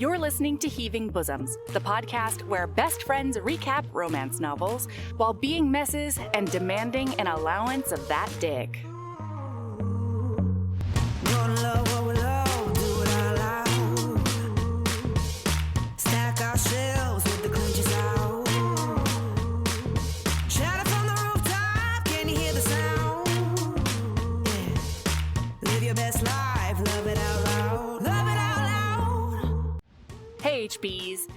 You're listening to Heaving Bosoms, the podcast where best friends recap romance novels while being messes and demanding an allowance of that dick. Hey HBs,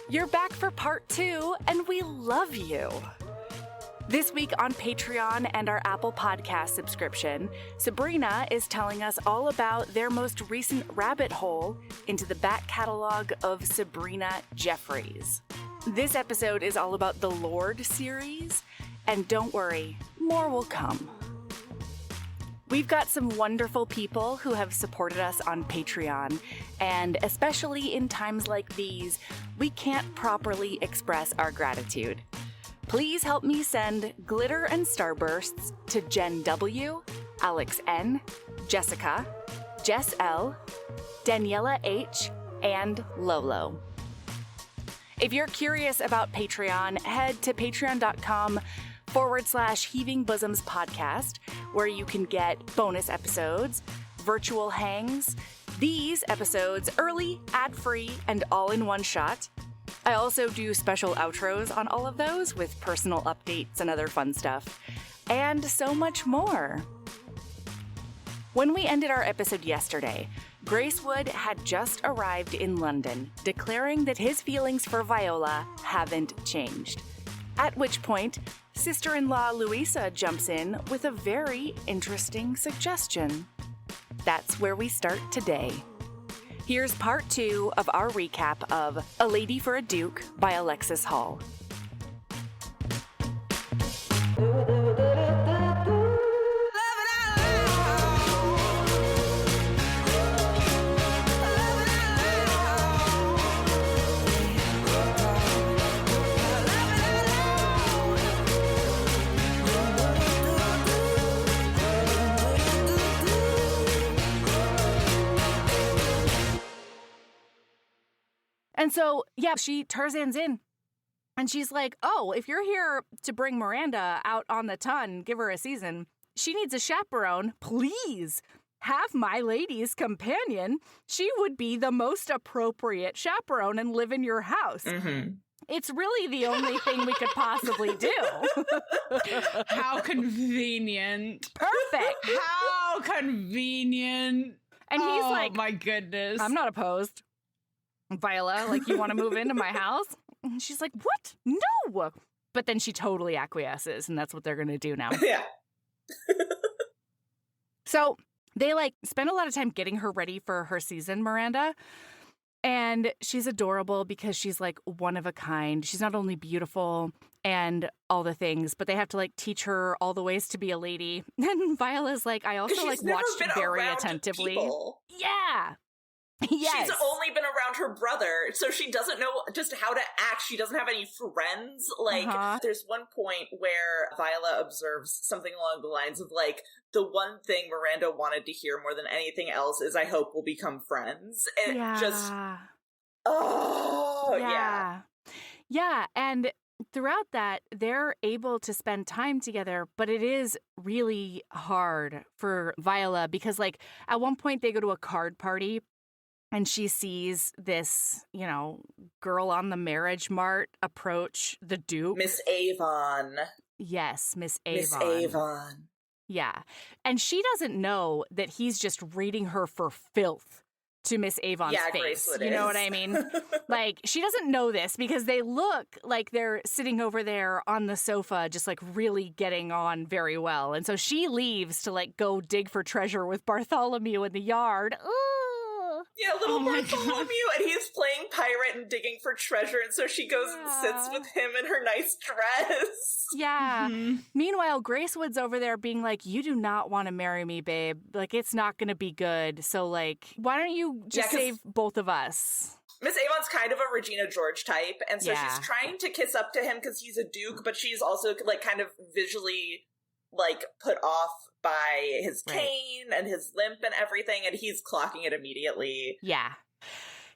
you're back for part 2 and we love you. This week on Patreon and our Apple Podcast subscription, Sabrina is telling us all about their most recent rabbit hole into the back catalog of Sabrina Jeffries. This episode is all about the Lord series, and don't worry, more will come. We've got some wonderful people who have supported us on Patreon, and especially in times like these, we can't properly express our gratitude. Please help me send glitter and starbursts to Jen W., Alex N., Jessica, Jess L., Daniela H., and Lolo. If you're curious about Patreon, head to patreon.com/Heaving Bosoms podcast, where you can get bonus episodes, virtual hangs, these episodes early, ad-free, and all in one shot. I also do special outros on all of those with personal updates and other fun stuff, and so much more. When we ended our episode yesterday, Gracewood had just arrived in London, declaring that his feelings for Viola haven't changed. At which point, sister-in-law Louisa jumps in with a very interesting suggestion. That's where we start today. Here's part 2 of our recap of A Lady for a Duke by Alexis Hall. And so, yeah, she Tarzan's in. And she's like, oh, if you're here to bring Miranda out on the ton, give her a season, she needs a chaperone. Please have my lady's companion. She would be the most appropriate chaperone and live in your house. Mm-hmm. It's really the only thing we could possibly do. How convenient. Perfect. How convenient. And he's like, oh my goodness. I'm not opposed. Viola, like, you want to move into my house? And she's like, what? No! But then she totally acquiesces, and that's what they're going to do now. Yeah. So they, like, spend a lot of time getting her ready for her season, Miranda. And she's adorable because she's, like, one of a kind. She's not only beautiful and all the things, but they have to, like, teach her all the ways to be a lady. And Viola's like, I also, like, watched very attentively. People. Yeah. Yes. She's only been around her brother, so she doesn't know just how to act. She doesn't have any friends. Like, There's one point where Viola observes something along the lines of, like, the one thing Miranda wanted to hear more than anything else is, I hope we'll become friends. And just, yeah. Yeah, and throughout that, they're able to spend time together, but it is really hard for Viola because, like, at one point they go to a card party, and she sees this, you know, girl on the marriage mart approach the Duke. Miss Avon. Yes, Miss Avon. Miss Avon. Yeah. And she doesn't know that he's just reading her for filth to Miss Avon's face. Gracewood you know what I mean? Like, she doesn't know this because they look like they're sitting over there on the sofa just, like, really getting on very well. And so she leaves to, like, go dig for treasure with Bartholomew in the yard. Ooh. Yeah, little Bartholomew, and he's playing pirate and digging for treasure, and so she goes and sits with him in her nice dress. Yeah. Mm-hmm. Meanwhile, Gracewood's over there being like, you do not want to marry me, babe. Like, it's not going to be good. So, like, why don't you just save both of us? Miss Avon's kind of a Regina George type, and so she's trying to kiss up to him because he's a duke, but she's also, like, kind of visually, like, put off by his cane and his limp and everything, and he's clocking it immediately. Yeah.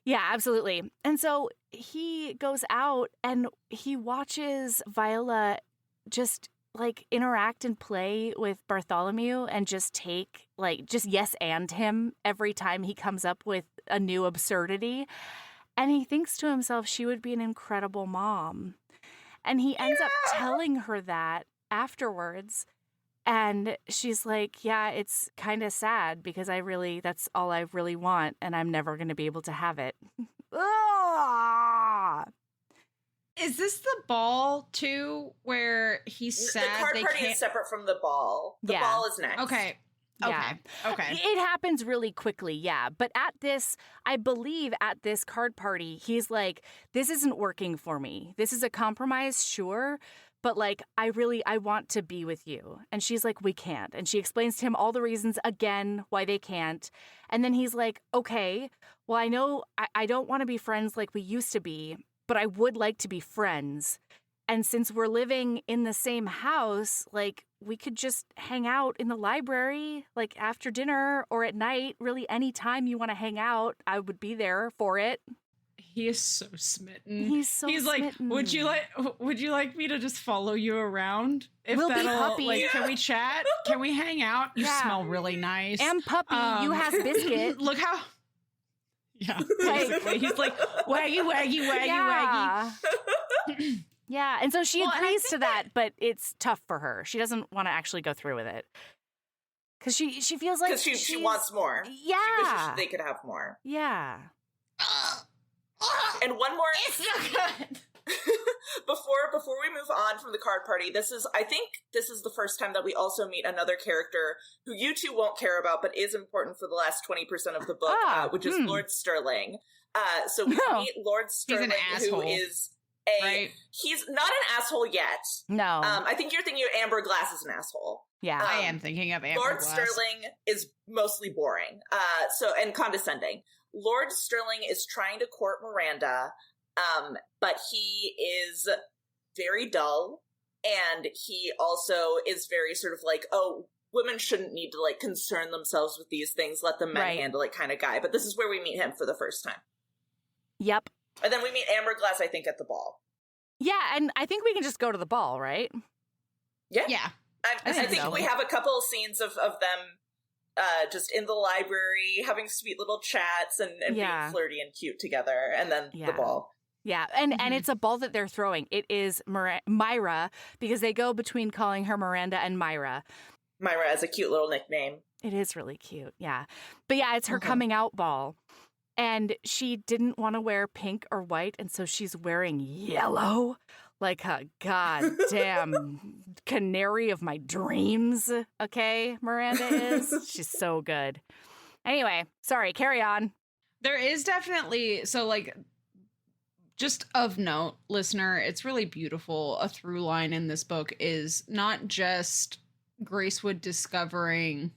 Yeah, absolutely. And so he goes out and he watches Viola just like interact and play with Bartholomew and just yes and him every time he comes up with a new absurdity. And he thinks to himself, she would be an incredible mom. And he ends up telling her that afterwards. And she's like, yeah, it's kind of sad because that's all I really want. And I'm never going to be able to have it. Is this the ball too, where he's sad? The card party is separate from the ball. The ball is next. Okay. Yeah. Okay. It happens really quickly, yeah. But I believe at this card party, he's like, this isn't working for me. This is a compromise, sure. But like, I want to be with you. And she's like, we can't. And she explains to him all the reasons again why they can't. And then he's like, okay, well, I know I don't want to be friends like we used to be, but I would like to be friends. And since we're living in the same house, like, we could just hang out in the library, like after dinner or at night. Really, any time you want to hang out, I would be there for it. He is so smitten. He's smitten. Like, would you like me to just follow you around? We'll be puppy. Like, can we chat? Can we hang out? You smell really nice. And puppy, you has biscuit. Look how. Yeah, basically. He's like, waggy, waggy. Yeah, and so she agrees to that, but it's tough for her. She doesn't want to actually go through with it. Because she feels like she wants more. Yeah. She wishes they could have more. Yeah. And one more. It's so good. Before we move on from the card party, I think this is the first time that we also meet another character who you two won't care about, but is important for the last 20% of the book, which is Lord Sterling. So we meet Lord Sterling, who is he's not an asshole yet. No. I think you're thinking of AmberGrease as an asshole. Yeah. I am thinking of AmberGrease. Lord Sterling is mostly boring, and condescending. Lord Sterling is trying to court Miranda, but he is very dull, and he also is very sort of like, oh, women shouldn't need to like concern themselves with these things, let the men handle it kind of guy. But this is where we meet him for the first time. Yep. And then we meet AmberGrease, I think, at the ball. Yeah, and I think we can just go to the ball, right? Yeah. Yeah. I think we have a couple of scenes of them just in the library having sweet little chats and being flirty and cute together, and then the ball. Yeah, and it's a ball that they're throwing. It is Myra, because they go between calling her Miranda and Myra. Myra as a cute little nickname. It is really cute, yeah. But yeah, it's her coming out ball. And she didn't want to wear pink or white, and so she's wearing yellow, like a goddamn canary of my dreams, okay, Miranda is. She's so good. Anyway, sorry, carry on. There is definitely, just of note, listener, it's really beautiful. A through line in this book is not just Gracewood discovering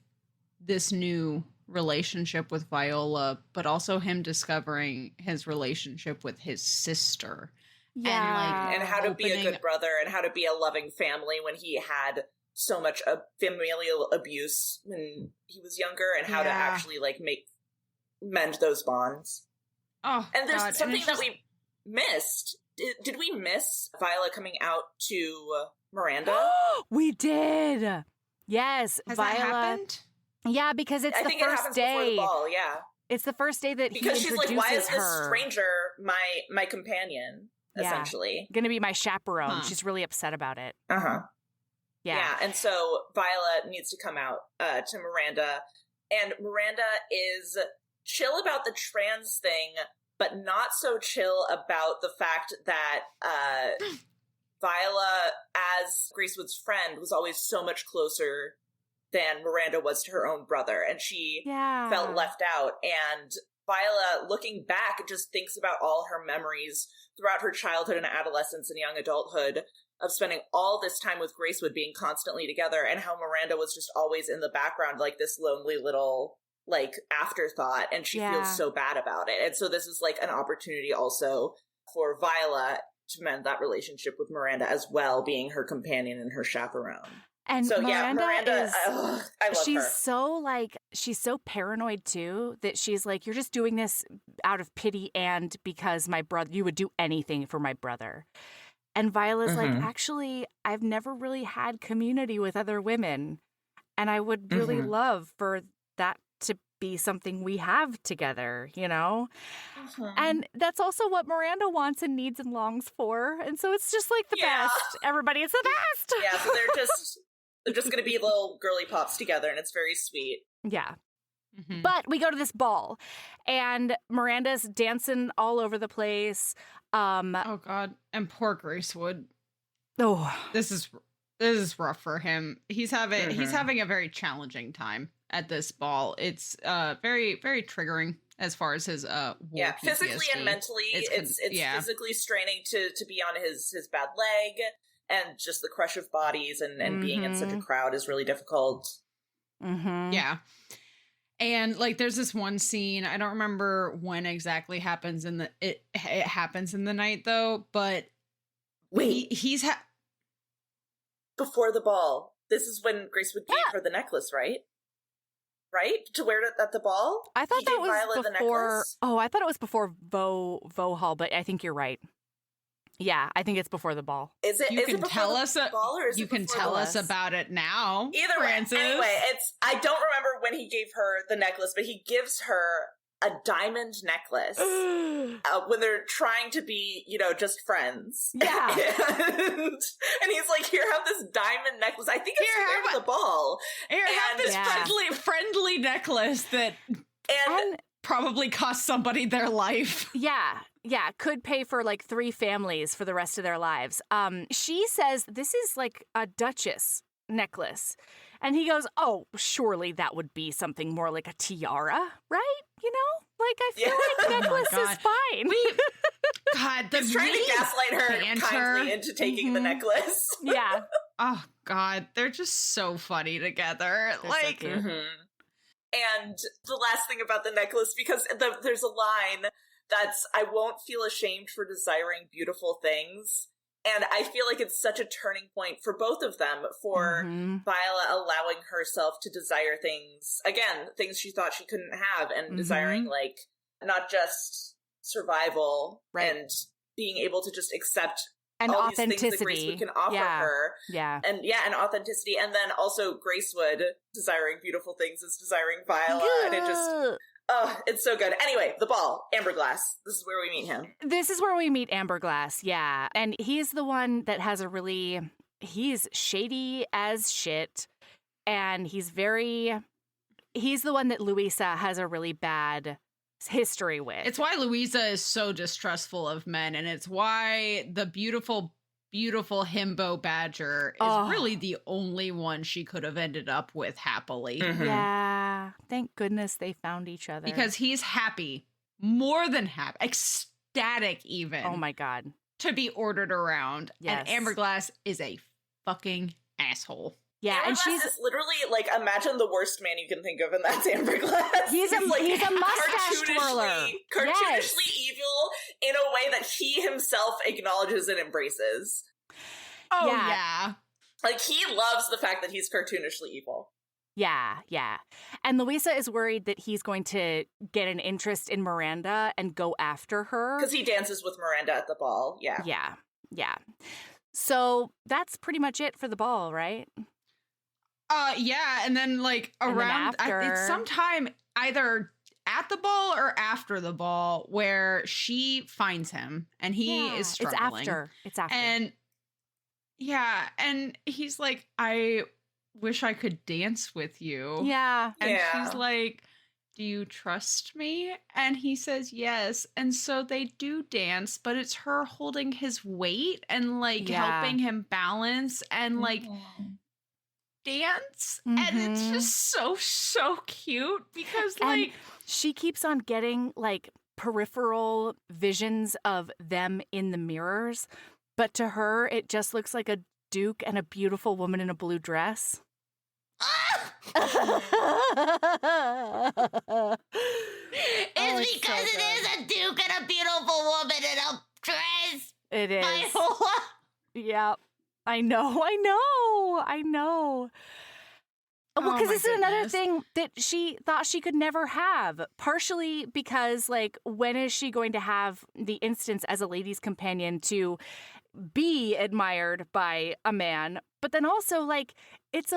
this new relationship with Viola, but also him discovering his relationship with his sister. Yeah. And how to be a good brother and how to be a loving family when he had so much familial abuse when he was younger, and how to actually mend those bonds. Oh, and there's something that we missed. Did we miss Viola coming out to Miranda? We did. Yes, Has Viola. that happened? Yeah, because it's the first day. Before the ball, yeah. It's the first day that because he she's introduces like, why is this her. stranger my companion? Essentially, gonna be my chaperone. She's really upset about it. Yeah, and so Viola needs to come out to Miranda, and Miranda is chill about the trans thing, but not so chill about the fact that Viola, as Gracewood's friend, was always so much closer than Miranda was to her own brother, and she felt left out. And Viola, looking back, just thinks about all her memories throughout her childhood and adolescence and young adulthood of spending all this time with Gracewood, being constantly together, and how Miranda was just always in the background, like this lonely little afterthought, and she feels so bad about it. And so this is an opportunity also for Viola to mend that relationship with Miranda as well, being her companion and her chaperone. And so Miranda is, I love her. She's so paranoid too that she's like, you're just doing this out of pity and because my brother, you would do anything for my brother. And Viola's like, actually, I've never really had community with other women. And I would really love for that to be something we have together, you know? And that's also what Miranda wants and needs and longs for. And so it's just like the best. Everybody, it's the best. Yeah, so they're just going to be little girly pops together, and it's very sweet. Yeah. But we go to this ball, and Miranda's dancing all over the place. Oh, God. And poor Gracewood. Oh. This is rough for him. He's having a very challenging time at this ball. It's very, very triggering as far as his war physically PTSD. And mentally, it's physically straining to be on his bad leg, and just the crush of bodies and being in such a crowd is really difficult. Yeah. And like there's this one scene, I don't remember when exactly happens it happens in the night though, but wait, he's before the ball. This is when Gracewood gave her the necklace, right? Right? To wear it at the ball? I thought that was Viola before. Oh, I thought it was before Vo Hall, but I think you're right. Yeah, I think it's before the ball. Is it? You is can it tell us. ball, or is you it can tell us about it now. Either Francis. way, anyway, I don't remember when he gave her the necklace, but he gives her a diamond necklace when they're trying to be, just friends. Yeah, and he's like, "Here, have this diamond necklace. I think it's here for the ball. Here, have this friendly necklace that and probably cost somebody their life." Yeah, could pay for like 3 families for the rest of their lives. She says this is like a Duchess necklace. And he goes, oh, surely that would be something more like a tiara, right? You know? Like, I feel like necklace is fine. He's trying to gaslight her kindly into taking the necklace. Yeah. Oh, God. They're just so funny together. They're like, so cute. And the last thing about the necklace, because there's a line that's, I won't feel ashamed for desiring beautiful things. And I feel like it's such a turning point for both of them, for Viola allowing herself to desire things, again, things she thought she couldn't have, and desiring, like, not just survival and being able to just accept and all authenticity. These things that Gracewood can offer her. Yeah. And authenticity. And then also Gracewood desiring beautiful things is desiring Viola. And it just... Oh, it's so good. Anyway, the ball, AmberGrease. This is where we meet him. This is where we meet AmberGrease, yeah. And he's the one that has he's shady as shit. And he's the one that Louisa has a really bad history with. It's why Louisa is so distrustful of men. And it's why the beautiful himbo badger is really the only one she could have ended up with happily. Yeah. Thank goodness they found each other. Because he's happy. More than happy. Ecstatic even. Oh my God. To be ordered around. Yes. And AmberGrease is a fucking asshole. Yeah, and she's literally like, imagine the worst man you can think of, and that's AmberGrease. He's a mustache twirler, cartoonishly evil in a way that he himself acknowledges and embraces. Oh yeah, like he loves the fact that he's cartoonishly evil. Yeah. And Louisa is worried that he's going to get an interest in Miranda and go after her because he dances with Miranda at the ball. Yeah. So that's pretty much it for the ball, right? Yeah, and then like around it's sometime either at the ball or after the ball where she finds him and he is struggling. It's after. And yeah, and he's like, I wish I could dance with you. Yeah. And she's like, do you trust me? And he says yes. And so they do dance, but it's her holding his weight and like helping him balance and like dance. And it's just so cute because like she keeps on getting like peripheral visions of them in the mirrors, but to her it just looks like a duke and a beautiful woman in a blue dress. It's because it is a duke and a beautiful woman in a dress. It is. My whole life. Yeah. I know. know. Well, because this is another thing that she thought she could never have. Partially because, like, when is she going to have the instance as a lady's companion to be admired by a man? But then also, like, it's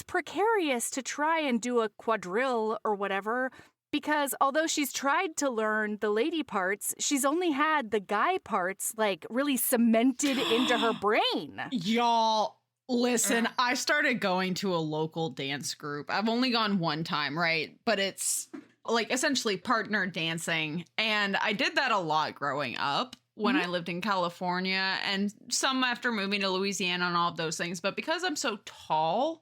precarious to try and do a quadrille or whatever, because although she's tried to learn the lady parts, she's only had the guy parts, like, really cemented into her brain. Y'all, listen, I started going to a local dance group. I've only gone one time, right? But it's, like, essentially partner dancing. And I did that a lot growing up when I lived in California, and some after moving to Louisiana and all of those things. But because I'm so tall,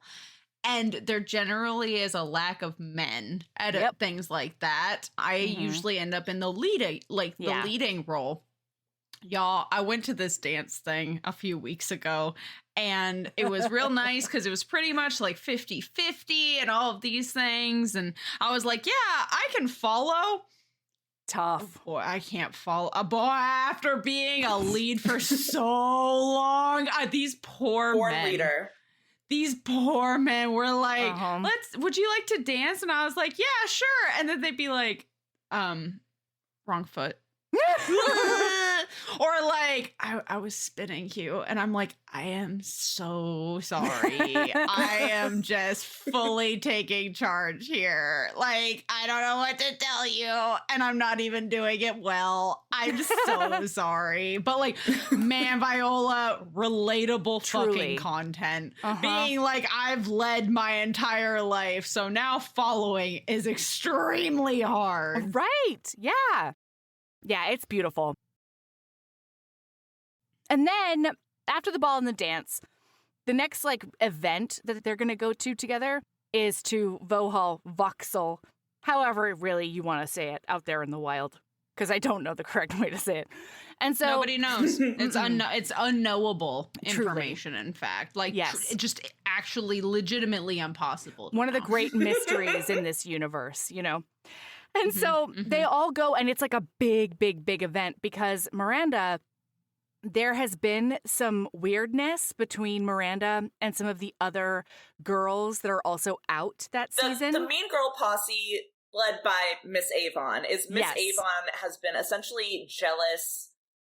and there generally is a lack of men at things like that, I usually end up in the leading role. Y'all, I went to this dance thing a few weeks ago, and it was real nice because it was pretty much like 50-50 and all of these things. And I was like, yeah, I can follow. Tough. Oh, boy, I can't follow a boy after being a lead for so long. These poor men. Leader. These poor men were like, would you like to dance? And I was like, yeah, sure. And then they'd be like, wrong foot. Or like, I was spinning you, and I'm like, I am so sorry. I am just fully taking charge here. Like, I don't know what to tell you, and I'm not even doing it well. I'm so sorry. But like, man, Viola, relatable fucking content. Being like, I've led my entire life, so now following is extremely hard. Right. Yeah. Yeah, it's beautiful. And then after the ball and the dance, the next like event that they're going to go to together is to Voxel, however really you want to say it out there in the wild, because I don't know the correct way to say it. And so nobody knows. It's unknowable information, in fact. Like, just actually legitimately impossible. One of the great mysteries in this universe, you know? And so they all go, and it's like a big, big, big event because Miranda, there has been some weirdness between Miranda and some of the other girls that are also out that season. The Mean Girl posse, led by Miss Avon, Avon has been essentially jealous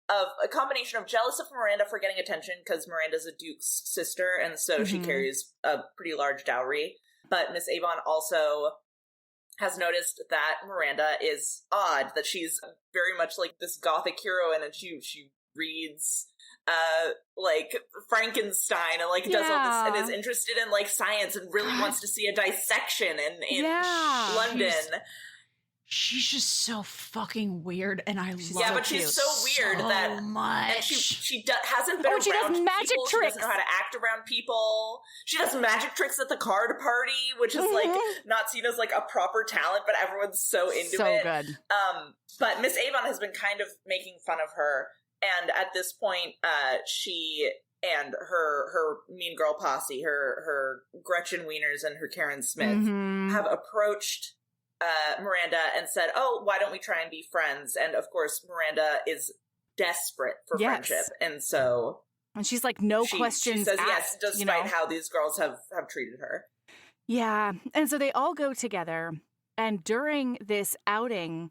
of a combination of jealous of Miranda for getting attention because Miranda's a Duke's sister, and so she carries a pretty large dowry. But Miss Avon also has noticed that Miranda is odd, that she's very much like this gothic heroine, and she reads like Frankenstein and like does all this and is interested in like science and really wants to see a dissection in London. She's just so fucking weird, and I love it. Yeah, but she's so weird that much. And she hasn't been around she does magic people. tricks. She doesn't know how to act around people. She does magic tricks at the card party, which is like not seen as like a proper talent, but everyone's so into it. So good. But Miss Avon has been kind of making fun of her, and at this point, she and her Mean Girl posse, her Gretchen Wieners and her Karen Smith, have approached Miranda and said, oh, why don't we try and be friends? And of course, Miranda is desperate for friendship. And so... And she's like, no questions She says asked, yes, despite how these girls have treated her. Yeah. And so they all go together. And during this outing,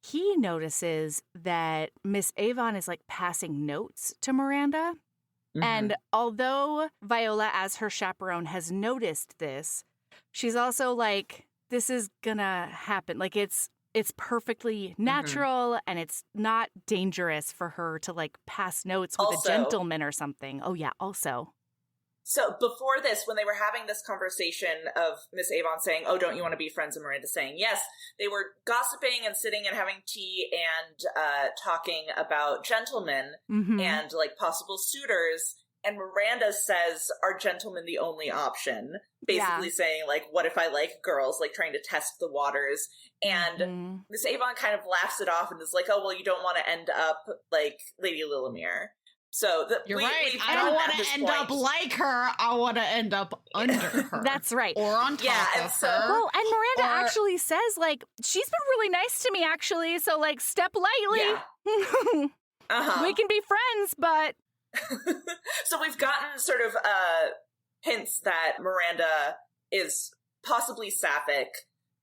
he notices that Miss Avon is like passing notes to Miranda. And although Viola, as her chaperone, has noticed this, she's also like, this is gonna happen. Like, it's perfectly natural and it's not dangerous for her to like pass notes with a gentleman or something. Oh yeah, also. So before this, when they were having this conversation of Miss Avon saying, oh, don't you want to be friends? And Miranda saying yes, they were gossiping and sitting and having tea and talking about gentlemen and like possible suitors. And Miranda says, are gentlemen the only option? Basically saying, like, what if I like girls? Like, trying to test the waters. And Miss Avon kind of laughs it off and is like, oh, well, you don't want to end up like Lady Lillimere. So you're right. I don't want to end up like her. I want to end up under her. That's right. Or on top of her. Well, and Miranda actually says, like, she's been really nice to me, actually. So, like, step lightly. Yeah. We can be friends, but... So we've gotten sort of hints that Miranda is possibly sapphic.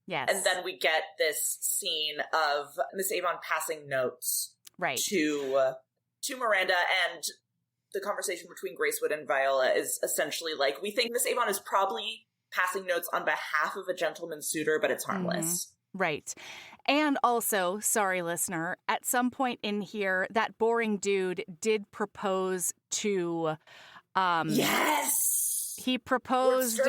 Yes. And then we get this scene of Miss Avon passing notes to Miranda, and the conversation between Gracewood and Viola is essentially like, we think Miss Avon is probably passing notes on behalf of a gentleman suitor, but it's harmless. Right. And also, sorry, listener, at some point in here, that boring dude did propose to... yes! He proposed...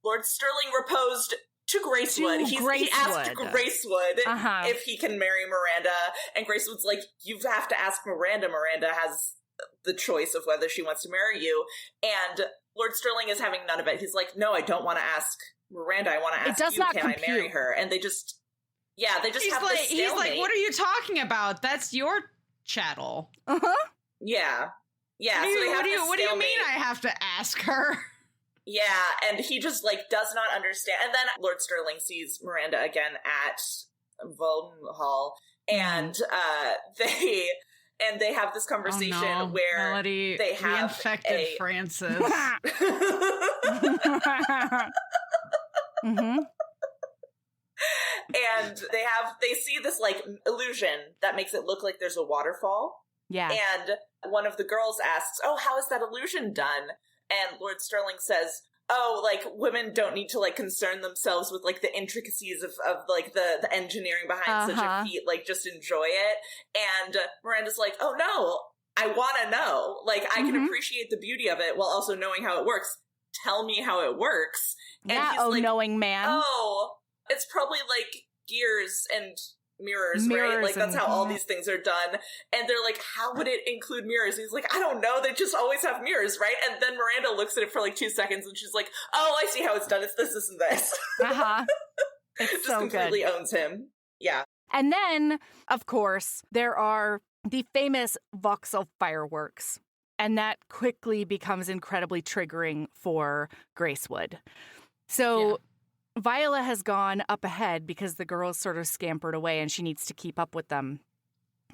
Lord Sterling proposed to Gracewood. He asked Gracewood if he can marry Miranda, and Gracewood's like, you have to ask Miranda. Miranda has the choice of whether she wants to marry you. And Lord Sterling is having none of it. He's like, no, I don't want to ask Miranda. I want to ask you, can I marry her? And they just have this stalemate. He's like, what are you talking about? That's your chattel. Yeah. Yeah. What do you mean I have to ask her? Yeah, and he just, like, does not understand. And then Lord Sterling sees Miranda again at Vulcan Hall, and they have this conversation where Melody, they have we infected Francis. And they see this, like, illusion that makes it look like there's a waterfall. Yeah. And one of the girls asks, oh, how is that illusion done? And Lord Sterling says, oh, like, women don't need to, like, concern themselves with, like, the intricacies of like, the engineering behind such a feat. Like, just enjoy it. And Miranda's like, oh, no, I want to know. Like, I can appreciate the beauty of it while also knowing how it works. Tell me how it works. And yeah, he's like, knowing man. Oh, it's probably, like, gears and mirrors, right? Like, that's how all these things are done. And they're like, how would it include mirrors? And he's like, I don't know, they just always have mirrors, right? And then Miranda looks at it for like 2 seconds and she's like, oh, I see how it's done. It's this, this, and this. It's just so completely good. owns him. Yeah. And then, of course, there are the famous Vauxhall fireworks. And that quickly becomes incredibly triggering for Gracewood. So Viola has gone up ahead because the girls sort of scampered away and she needs to keep up with them.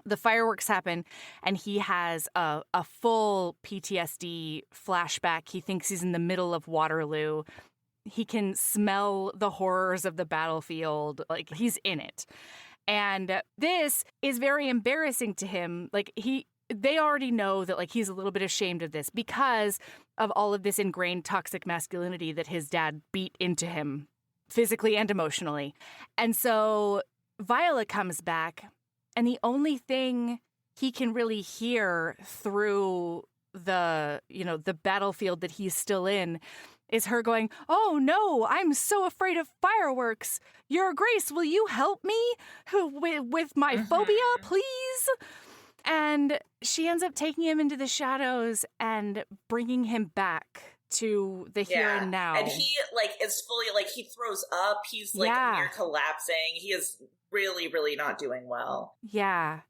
The fireworks happen and he has a full PTSD flashback. He thinks he's in the middle of Waterloo. He can smell the horrors of the battlefield. Like, he's in it. And this is very embarrassing to him. Like, they already know that, like, he's a little bit ashamed of this because of all of this ingrained toxic masculinity that his dad beat into him physically and emotionally. And so Viola comes back, and the only thing he can really hear through the battlefield that he's still in is her going, oh no, I'm so afraid of fireworks. Your Grace, will you help me with my phobia, please? And she ends up taking him into the shadows and bringing him back to the here and now. And he, like, is fully, like, he throws up. He's, like, near collapsing. He is really, really not doing well. Yeah.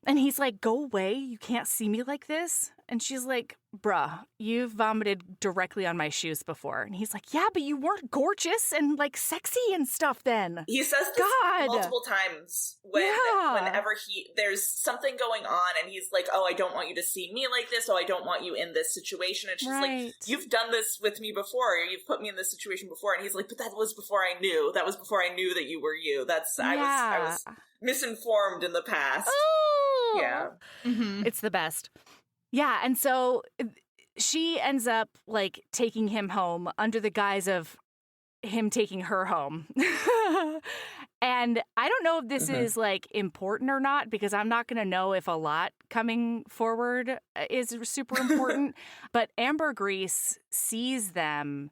And he's like, go away. You can't see me like this. And she's like, bruh, you've vomited directly on my shoes before. And he's like, yeah, but you weren't gorgeous and, like, sexy and stuff then. He says this multiple times whenever there's something going on and he's like, oh, I don't want you to see me like this. Oh, I don't want you in this situation. And she's like, you've done this with me before. You've put me in this situation before. And he's like, but that was before I knew. That was before I knew that you were you. I was misinformed in the past. Oh! Yeah. It's the best. Yeah, and so she ends up, like, taking him home under the guise of him taking her home. And I don't know if this is, like, important or not, because I'm not going to know if a lot coming forward is super important. But AmberGrease sees them.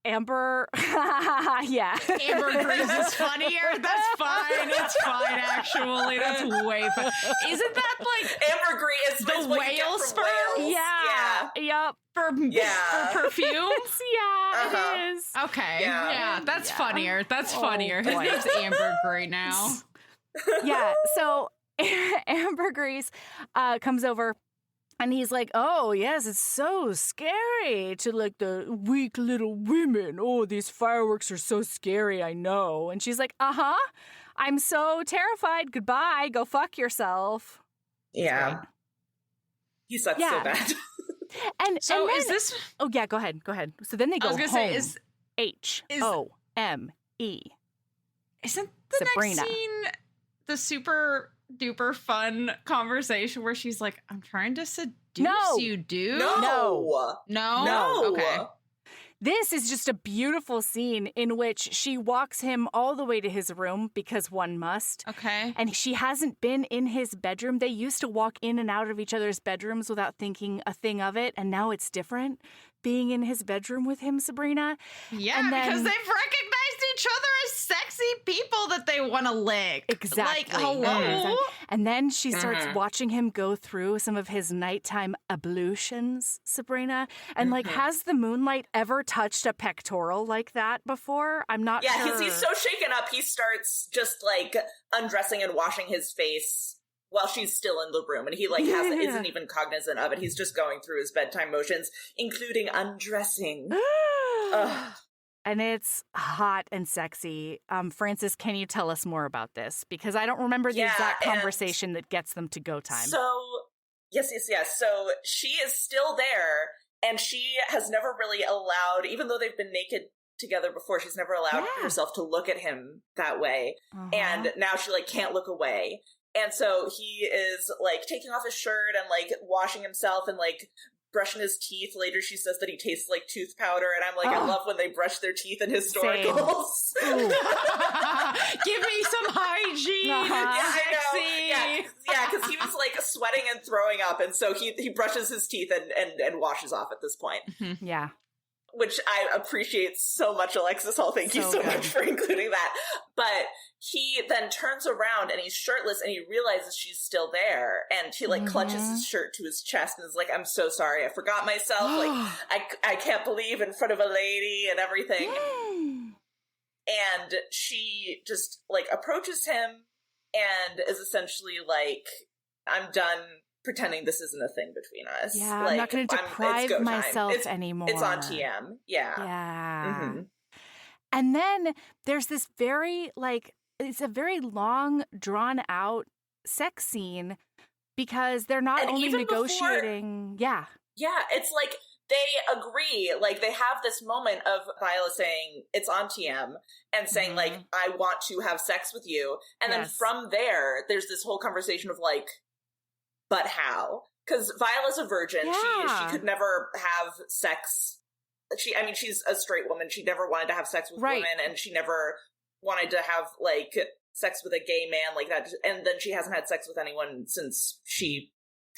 Amber, yeah. AmberGrease is funnier. That's fine. It's fine, actually. That's way fun. Isn't that like AmberGrease is the whale sperm? Yeah. Yep. For perfumes? It is. Okay. Yeah. That's funnier. That's funnier. His name's AmberGrease now. Yeah. So AmberGrease comes over. And he's like, oh, yes, it's so scary to, like, the weak little women. Oh, these fireworks are so scary, I know. And she's like, I'm so terrified. Goodbye. Go fuck yourself. Yeah. He sucks so bad. And so and then, is this? Oh yeah, go ahead. So then they go I was gonna home. say, is HOME. isn't the Sabrina. next scene the super duper fun conversation where she's like, "I'm trying to seduce you, dude." No. Okay. This is just a beautiful scene in which she walks him all the way to his room because one must. Okay. And she hasn't been in his bedroom. They used to walk in and out of each other's bedrooms without thinking a thing of it. And now it's different being in his bedroom with him, Sabrina. Yeah, And then, because they've recognized each other as sexy people that they want to lick. Exactly. Like, hello? And then she starts watching him go through some of his nighttime ablutions, Sabrina. And has the moonlight ever touched a pectoral like that before? I'm not sure. Yeah, he's so shaken up, he starts just like undressing and washing his face while she's still in the room, and he like isn't even cognizant of it. He's just going through his bedtime motions, including undressing. And it's hot and sexy. Frances, can you tell us more about this? Because I don't remember the exact conversation that gets them to go time. So, yes. So she is still there, and she has never really allowed, even though they've been naked together before, she's never allowed herself to look at him that way. And now she like can't look away. And so he is like taking off his shirt and like washing himself and like brushing his teeth. Later she says that he tastes like tooth powder, and I'm like, I love when they brush their teeth in historicals. Give me some hygiene. Yeah, I know. Yeah, because he was like sweating and throwing up, and so he brushes his teeth and washes off at this point. Yeah. Which I appreciate so much, Alexis Hall. Thank you so much for including that. But he then turns around and he's shirtless, and he realizes she's still there, and he like clutches his shirt to his chest and is like, "I'm so sorry, I forgot myself. Like I can't believe in front of a lady and everything." And she just like approaches him and is essentially like, "I'm done pretending this isn't a thing between us. Yeah, like, I'm not going to deprive myself anymore. It's on TM." Yeah. And then there's this very, like, it's a very long, drawn out sex scene because they're not only negotiating. Yeah, it's like they agree, like they have this moment of Viola saying it's on TM and saying like, "I want to have sex with you." And then from there, there's this whole conversation of like, but how? Because Viola's a virgin. She could never have sex. She's a straight woman. She never wanted to have sex with women, and she never wanted to have like sex with a gay man like that. And then she hasn't had sex with anyone since she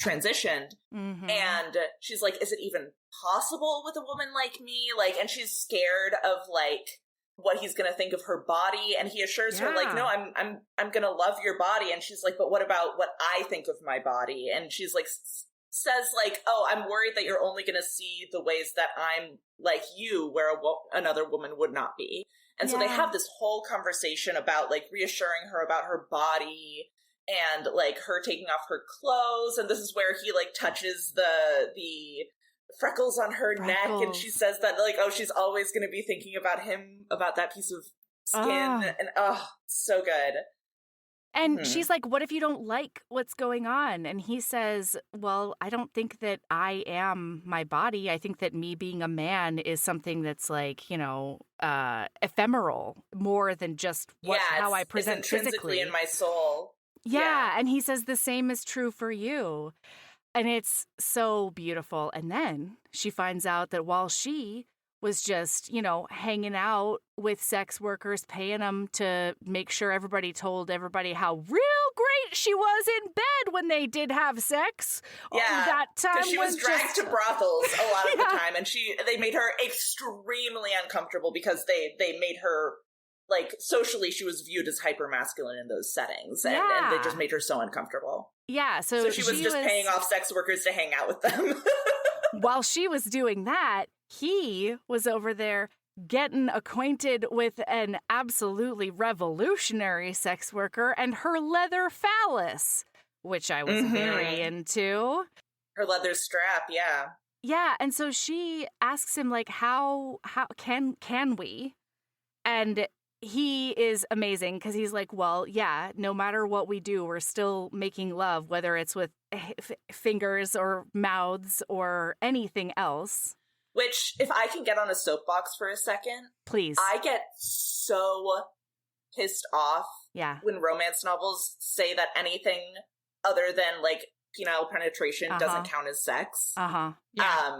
transitioned. And she's like, is it even possible with a woman like me? Like, and she's scared of like what he's gonna think of her body, and he assures her like, "No, I'm gonna love your body." And she's like, "But what about what I think of my body?" And she's like says like, "Oh, I'm worried that you're only gonna see the ways that I'm like you, where another woman would not be." And so they have this whole conversation about like reassuring her about her body and like her taking off her clothes, and this is where he like touches the freckles on her neck, and she says that like, oh, she's always going to be thinking about him, about that piece of skin, and so good. And she's like, what if you don't like what's going on? And he says, well, I don't think that I am my body. I think that me being a man is something that's like, you know, ephemeral more than just how I present it's intrinsically physically in my soul. Yeah, and he says the same is true for you. And it's so beautiful. And then she finds out that while she was just, you know, hanging out with sex workers, paying them to make sure everybody told everybody how real great she was in bed when they did have sex. Yeah, that time she was dragged to brothels a lot of the time, and they made her extremely uncomfortable because they made her, like, socially she was viewed as hyper-masculine in those settings, and they just made her so uncomfortable. Yeah, so she was just paying off sex workers to hang out with them. While she was doing that, he was over there getting acquainted with an absolutely revolutionary sex worker and her leather phallus, which I was very into. Her leather strap, yeah. Yeah, and so she asks him, like, how can we? And he is amazing because he's like, well, yeah, no matter what we do, we're still making love, whether it's with fingers or mouths or anything else. Which, if I can get on a soapbox for a second, please. I get so pissed off when romance novels say that anything other than, like, penile penetration doesn't count as sex.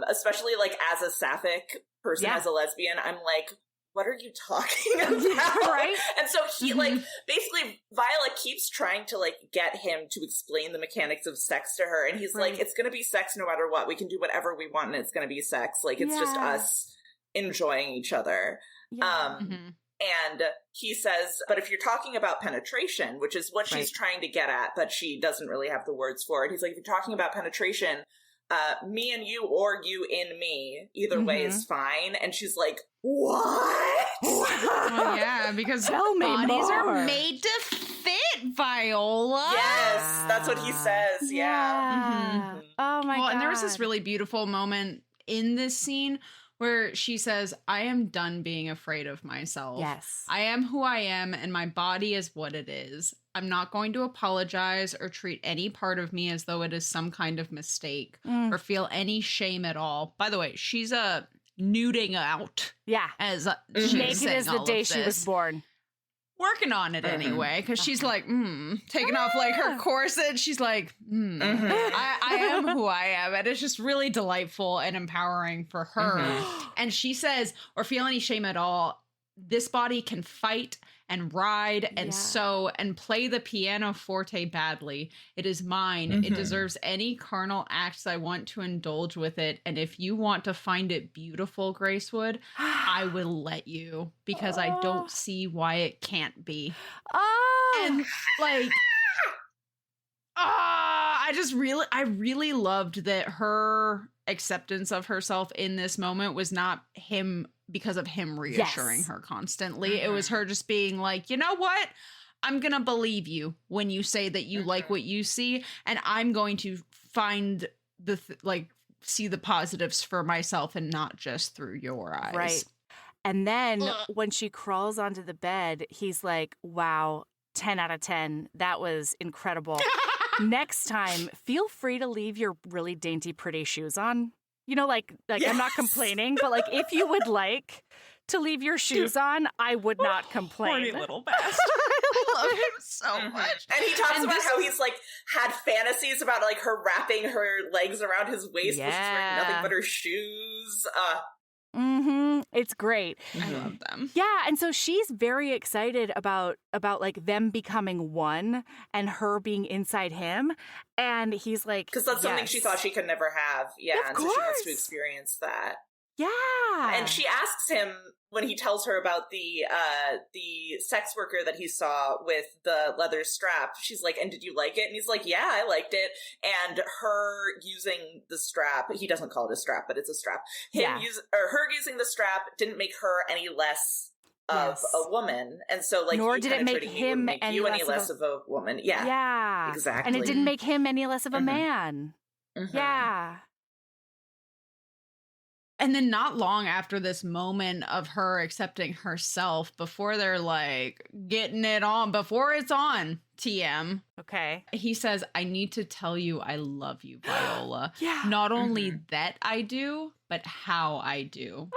Especially, like, as a sapphic person, as a lesbian, I'm like, what are you talking about? Right? And so he, like, basically, Viola keeps trying to, like, get him to explain the mechanics of sex to her. And he's like, it's going to be sex no matter what. We can do whatever we want and it's going to be sex. Like, it's just us enjoying each other. And he says, but if you're talking about penetration, which is what she's trying to get at, but she doesn't really have the words for it. He's like, if you're talking about penetration, me and you or you in me, either way is fine. And she's like, what? Oh, yeah, because bodies are made to fit, Viola. Yes, that's what he says. Yeah. Oh my God. And there was this really beautiful moment in this scene where she says, I am done being afraid of myself. Yes. I am who I am, and my body is what it is. I'm not going to apologize or treat any part of me as though it is some kind of mistake or feel any shame at all. By the way, she's nuding out. Yeah. As naked as the day she was born. Working on it anyway, because she's like, taking off like her corset. She's like, I am who I am. And it's just really delightful and empowering for her. And she says, or feel any shame at all, this body can fight and ride and sew and play the pianoforte badly. It is mine. It deserves any carnal acts I want to indulge with it. And if you want to find it beautiful, Gracewood, I will let you, because I don't see why it can't be. And like, I really loved that her acceptance of herself in this moment was not him because of him reassuring her constantly. It was her just being like, you know what? I'm going to believe you when you say that you like what you see, and I'm going to find see the positives for myself and not just through your eyes. Right. And then when she crawls onto the bed, he's like, wow, 10 out of 10. That was incredible. Next time, feel free to leave your really dainty, pretty shoes on. You know, like I'm not complaining, but like if you would like to leave your shoes on, I would not complain. Horny little bastard. I love him so much. And he talks about how he's like had fantasies about like her wrapping her legs around his waist, which is wearing nothing but her shoes. It's great. I love them. Yeah, and so she's very excited about like them becoming one and her being inside him. And he's like, because that's something she thought she could never have. Yeah, of and course. so she wants to experience that. Yeah. And she asks him when he tells her about the sex worker that he saw with the leather strap. She's like, and did you like it? And he's like, yeah, I liked it. And her using the strap, he doesn't call it a strap, but it's a strap. Her using the strap didn't make her any less of a woman. And so like, nor did it make him any less of a woman. Yeah. Yeah. Exactly. And it didn't make him any less of a man. Yeah. And then not long after this moment of her accepting herself, before they're like getting it on, before it's on, TM. Okay. He says, I need to tell you I love you, Viola. Yeah. Not only that I do, but how I do.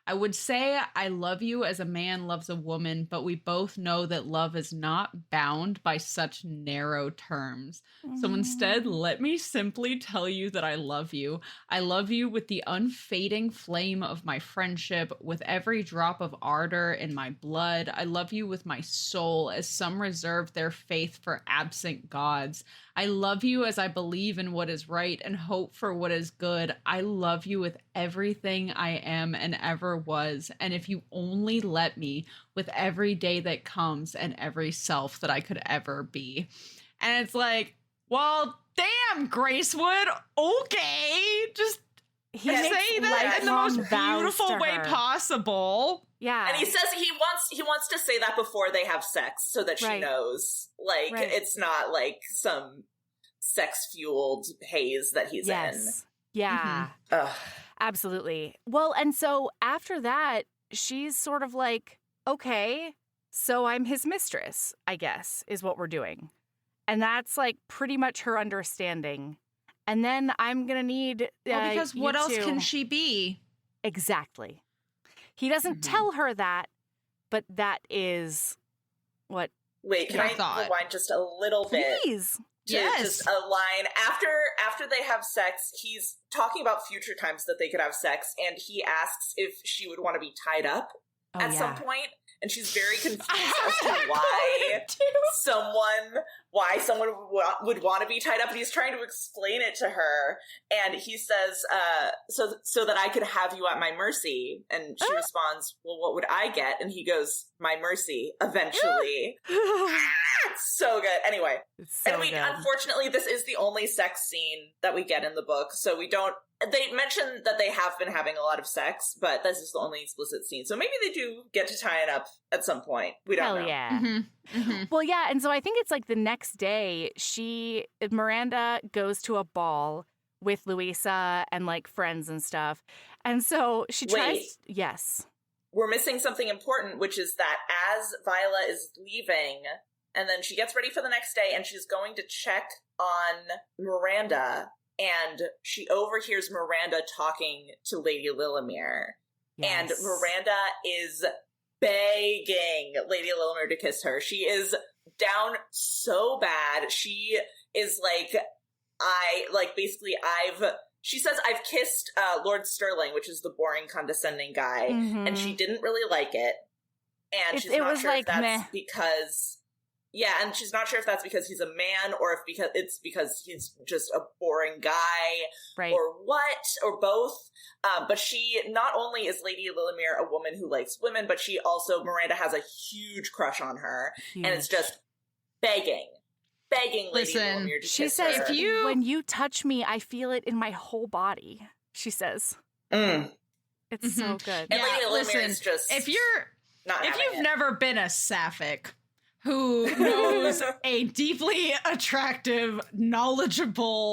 I would say I love you as a man loves a woman, but we both know that love is not bound by such narrow terms. So instead, let me simply tell you that I love you. I love you with the unfading flame of my friendship, with every drop of ardor in my blood. I love you with my soul, as some reserve their faith for absent gods. I love you as I believe in what is right and hope for what is good. I love you with everything I am and ever was. And if you only let me, with every day that comes and every self that I could ever be. And it's like, well, damn, Gracewood. Okay. Just say that in the most beautiful way possible. Yeah. And he says he wants to say that before they have sex so that she knows. Like, it's not like some sex-fueled haze that he's in. Yeah. Absolutely. Well, and so after that, she's sort of like, okay, so I'm his mistress, I guess, is what we're doing. And that's like pretty much her understanding. And then I'm going to need because what else can she be? Exactly. He doesn't tell her that, but that is what... Wait, can I rewind just a little bit? Please. Yes. Just a line. After they have sex, he's talking about future times that they could have sex, and he asks if she would want to be tied up at some point. And she's very confused as to why someone would want to be tied up. And he's trying to explain it to her. And he says, so that I could have you at my mercy. And she responds, well, what would I get? And he goes, my mercy, eventually. It's so good. Anyway. Unfortunately, this is the only sex scene that we get in the book. So they mention that they have been having a lot of sex, but this is the only explicit scene. So maybe they do get to tie it up at some point. We don't know. Hell yeah. Well, yeah, and so I think it's like the next day, Miranda goes to a ball with Louisa and like friends and stuff. And so she tries... Yes. We're missing something important, which is that as Viola is leaving, and then she gets ready for the next day, and she's going to check on Miranda... And she overhears Miranda talking to Lady Lilimere. Yes. And Miranda is begging Lady Lilimere to kiss her. She is down so bad. She is like, she says, I've kissed Lord Sterling, which is the boring, condescending guy. And she didn't really like it. And she's not sure if that's because... Yeah, and she's not sure if that's because he's a man or if it's because he's just a boring guy or what, or both. But she, not only is Lady Lilimere a woman who likes women, but Miranda has a huge crush on her. Huge. And it's just begging Lady Lilimere to kiss her. She says, when you touch me, I feel it in my whole body, she says. It's so good. And Lady Lilimere is just if you've never been a sapphic who knows a deeply attractive, knowledgeable,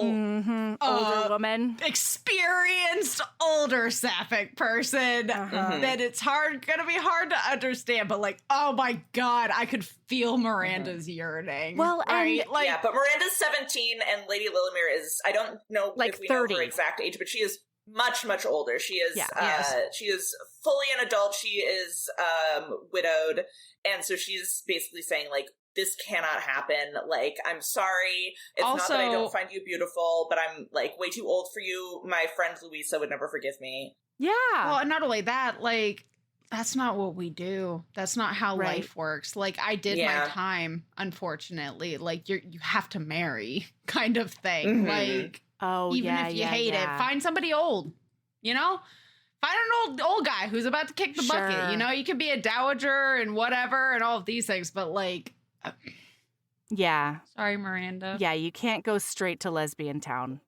older woman, experienced older sapphic person, that it's gonna be hard to understand. But like, oh my god, I could feel Miranda's yearning. Well, right? But Miranda's 17 and Lady Lilimere is, I don't know if we 30. Know her exact age, but she is much, much older. She is she is fully an adult. She is widowed. And so she's basically saying, like, this cannot happen. Like, I'm sorry. It's also, not that I don't find you beautiful, but I'm, like, way too old for you. My friend Louisa would never forgive me. Yeah. Well, and not only that, like, that's not what we do. That's not how life works. Like, I did my time, unfortunately. Like, you have to marry kind of thing. Like, even if you hate it, find somebody old, you know? Find an old guy who's about to kick the bucket. You know, you can be a dowager and whatever and all of these things, but like, sorry, Miranda. Yeah, you can't go straight to lesbian town.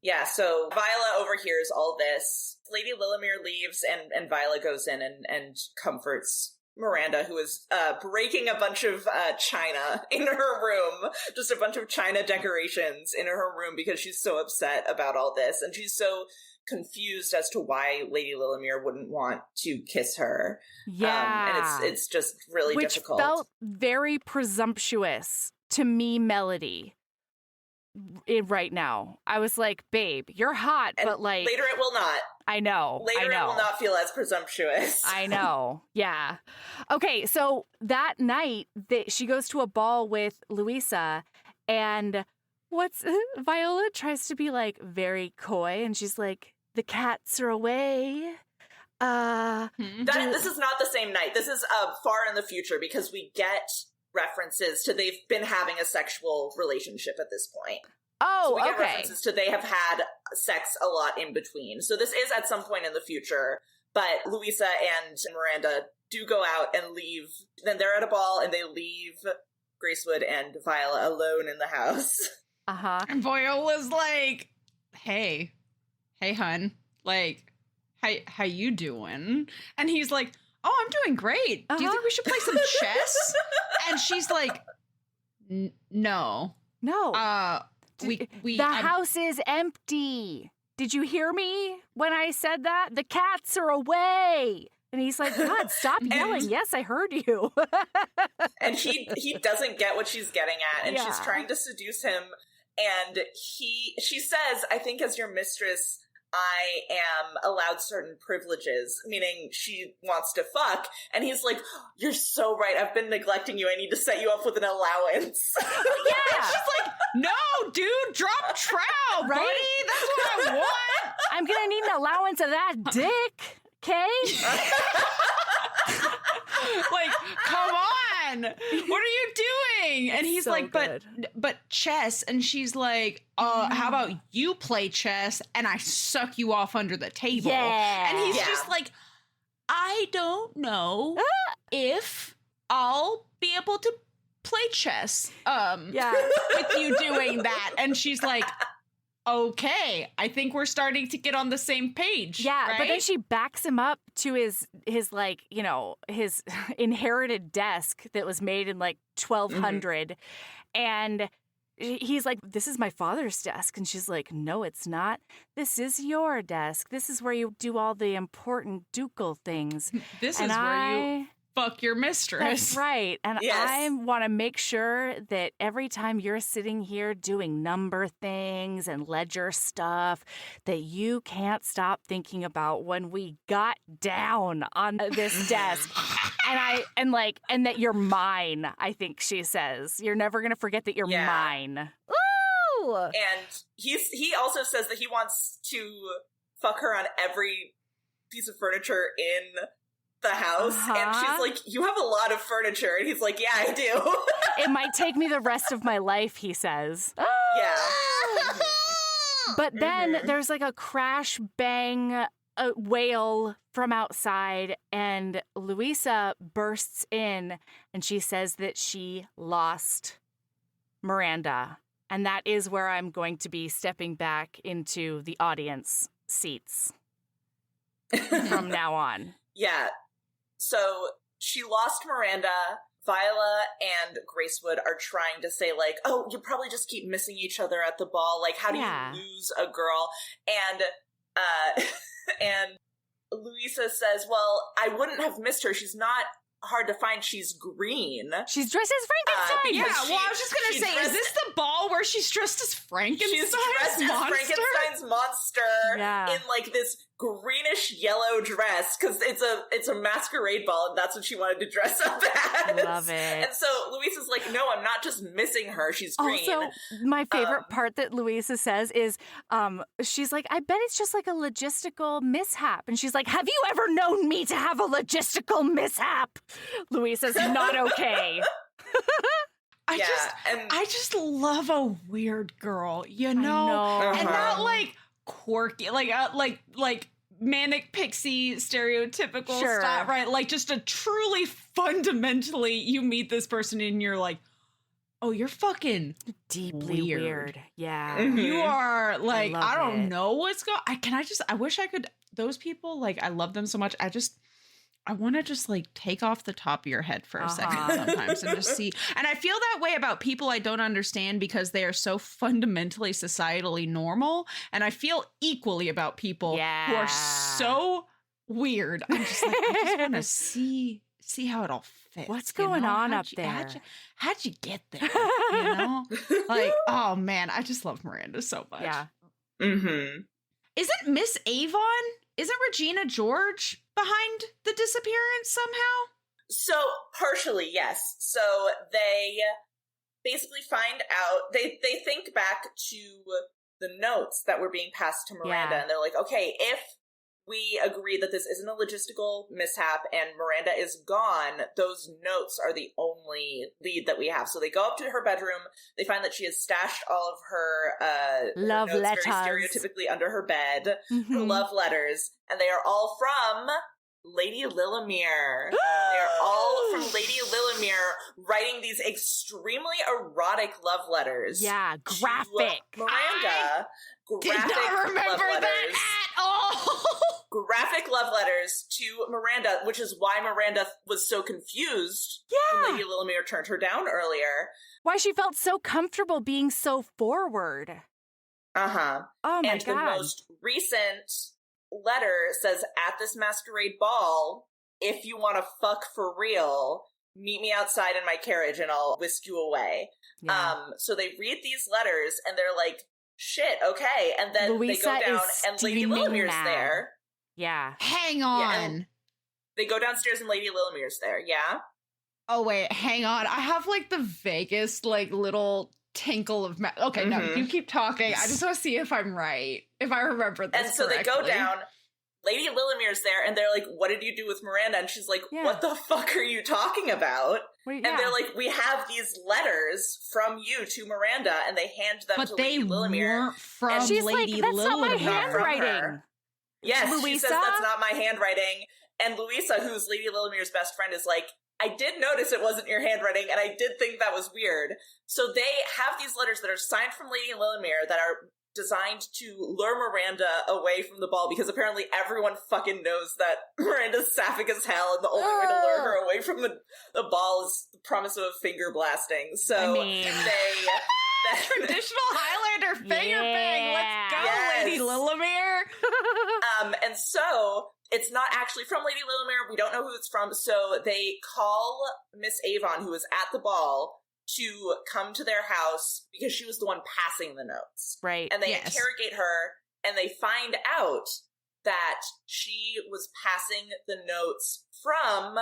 Yeah, so Viola overhears all this. Lady Lilimere leaves, and Viola goes in and comforts Miranda, who is breaking a bunch of china in her room, just a bunch of china decorations in her room because she's so upset about all this, and she's so confused as to why Lady Lilimere wouldn't want to kiss her. Yeah. And it's just really difficult. Which felt very presumptuous to me, Melody, right now. I was like, babe, you're hot, and but like... Later it will not. I know. Later it will not feel as presumptuous. I know. Yeah. Okay, so that night, she goes to a ball with Louisa, and Viola tries to be like very coy, and she's like, the cats are away. This is not the same night. This is far in the future because we get references to they've been having a sexual relationship at this point. Oh, so we get references to they have had sex a lot in between. So this is at some point in the future, but Louisa and Miranda do go out and leave. Then they're at a ball and they leave Gracewood and Viola alone in the house. And Viola's like, hey, hun, like, how you doing? And he's like, oh, I'm doing great. Do you think we should play some chess? And she's like, no. The house is empty. Did you hear me when I said that? The cats are away. And he's like, God, stop yelling. Yes, I heard you. And he doesn't get what she's getting at, and she's trying to seduce him. And she says, I think as your mistress, I am allowed certain privileges, meaning she wants to fuck. And he's like, you're so right. I've been neglecting you. I need to set you up with an allowance. Yeah. She's like, no, dude, drop trowel, right? Buddy. That's what I want. I'm going to need an allowance of that dick. Okay? Like, come on. What are you doing? And he's so like, but chess. And she's like, how about you play chess and I suck you off under the table? Yeah. And he's just like, I don't know if I'll be able to play chess with you doing that. And she's like, okay, I think we're starting to get on the same page. Yeah, right? but then she backs him up to his like, you know, his inherited desk that was made in like 1200. And he's like, this is my father's desk. And she's like, no, it's not. This is your desk. This is where you do all the important ducal things. This is where you fuck your mistress. That's right. And I want to make sure that every time you're sitting here doing number things and ledger stuff, that you can't stop thinking about when we got down on this desk. And that you're mine, I think she says. You're never going to forget that you're mine. Ooh! And he also says that he wants to fuck her on every piece of furniture in the house. And she's like, you have a lot of furniture. And he's like, yeah, I do. It might take me the rest of my life, he says. Yeah. But then there's like a crash bang wail from outside, and Louisa bursts in and she says that she lost Miranda. And that is where I'm going to be stepping back into the audience seats from now on. Yeah. So she lost Miranda. Viola and Gracewood are trying to say, like, oh, you probably just keep missing each other at the ball. Like, how do you lose a girl? And Louisa says, well, I wouldn't have missed her. She's not hard to find. She's green. She's dressed as Frankenstein. Well, I was just going to say, is this the ball where she's dressed as Frankenstein? She's dressed as Frankenstein's monster in, like, this greenish yellow dress, because it's a masquerade ball, and that's what she wanted to dress up as. Love it. And so Louisa's like, no, I'm not just missing her. She's green. Also, my favorite part that Louisa says is, she's like, I bet it's just like a logistical mishap. And she's like, have you ever known me to have a logistical mishap? Louisa's not okay. I just love a weird girl, you know? And not like quirky, like manic pixie stereotypical stuff, right? Like just a truly fundamentally, you meet this person and you're like, oh, you're fucking deeply weird. Yeah. You are like, I don't know what's going on. I wish I could, those people, like, I love them so much. I want to just like take off the top of your head for a second sometimes and just see. And I feel that way about people I don't understand because they are so fundamentally societally normal. And I feel equally about people who are so weird. I'm just like, I just want to see how it all fits. What's going on up there? How'd you get there? You know? Like, oh man, I just love Miranda so much. Yeah. Mm-hmm. Isn't Miss Avon, isn't Regina George behind the disappearance somehow? So, partially, yes. So, they basically find out, they think back to the notes that were being passed to Miranda, and they're like, okay, if we agree that this isn't a logistical mishap and Miranda is gone, those notes are the only lead that we have. So they go up to her bedroom, they find that she has stashed all of her love notes letters very stereotypically under her bed, her love letters, and they are all from Lady Lillimere. They're all from Lady Lillimere writing these extremely erotic love letters. Yeah, graphic. Miranda. Did not remember that at all. Graphic love letters to Miranda, which is why Miranda was so confused when Lady Lillimere turned her down earlier. Why she felt so comfortable being so forward. Oh my God. And the most recent letter says, at this masquerade ball, if you want to fuck for real, meet me outside in my carriage and I'll whisk you away. Yeah. So they read these letters and they're like, shit, okay. And then Louisa they go down and Lady Lillimer's there. Yeah. Hang on. Yeah, they go downstairs and Lady Lillimer's there. Yeah. Oh, wait, hang on. I have like the vaguest, like little tinkle of okay, no, you keep talking. I just want to see if I'm right, if I remember this. And so correctly. They go down. Lady Lillimer's there, and they're like, "What did you do with Miranda?" And she's like, "What the fuck are you talking about?" And they're like, "We have these letters from you to Miranda," and they hand them to Lady Lillimer. From and she's Lady like, "That's Lillimer. not my handwriting." Yes, Louisa? she says that's not my handwriting. And Louisa, who's Lady Lillimer's best friend, is like, I did notice it wasn't your handwriting, and I did think that was weird. So they have these letters that are signed from Lady Lillimer that are designed to lure Miranda away from the ball, because apparently everyone fucking knows that Miranda's sapphic as hell, and the only way to lure her away from the ball is the promise of a finger blasting. So I mean, traditional Highlander finger bang. Let's go, Lady Lillimer. And so it's not actually from Lady Lillimer. We don't know who it's from. So they call Miss Avon, who was at the ball, to come to their house because she was the one passing the notes. Right. And they interrogate her, and they find out that she was passing the notes from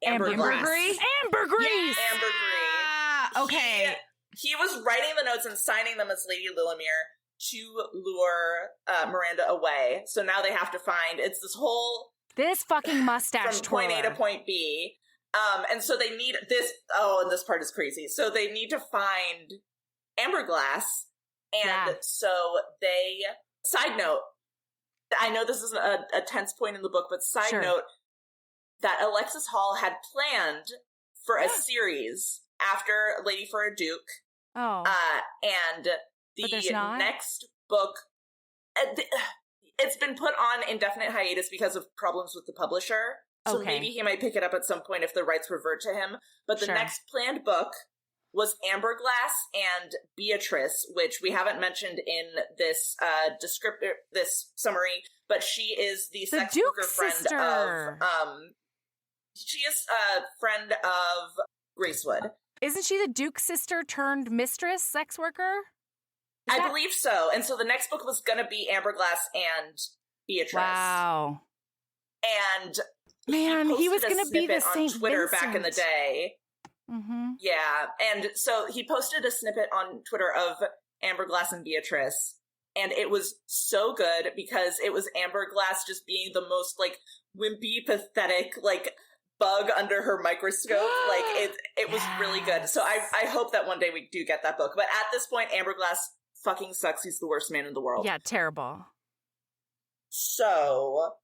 AmberGrease. AmberGrease. Yes. AmberGrease. Okay. He was writing the notes and signing them as Lady Lillimer to lure Miranda away. So now they have to find, it's this fucking mustache from point twirler. A to point B. And so they need this, and this part is crazy. So they need to find AmberGlass. And so they, side note, I know this is a tense point in the book, but side note, that Alexis Hall had planned for a series after Lady for a Duke. Oh. And the next book, it's been put on indefinite hiatus because of problems with the publisher. So maybe he might pick it up at some point if the rights revert to him. But the next planned book was AmberGlass and Beatrice, which we haven't mentioned in this this summary, but she is the sex worker friend of she is a friend of Gracewood. Isn't she the Duke's sister turned mistress sex worker? I believe so. And so the next book was going to be AmberGlass and Beatrice. Wow. And man, he was going to be the Saint on Twitter Vincent. back in the day. Mm-hmm. Yeah, and so he posted a snippet on Twitter of AmberGlass and Beatrice, and it was so good because it was AmberGlass just being the most like wimpy, pathetic, like bug under her microscope. Like it was really good. So I hope that one day we do get that book. But at this point, AmberGlass fucking sucks. He's the worst man in the world. Yeah, terrible. So.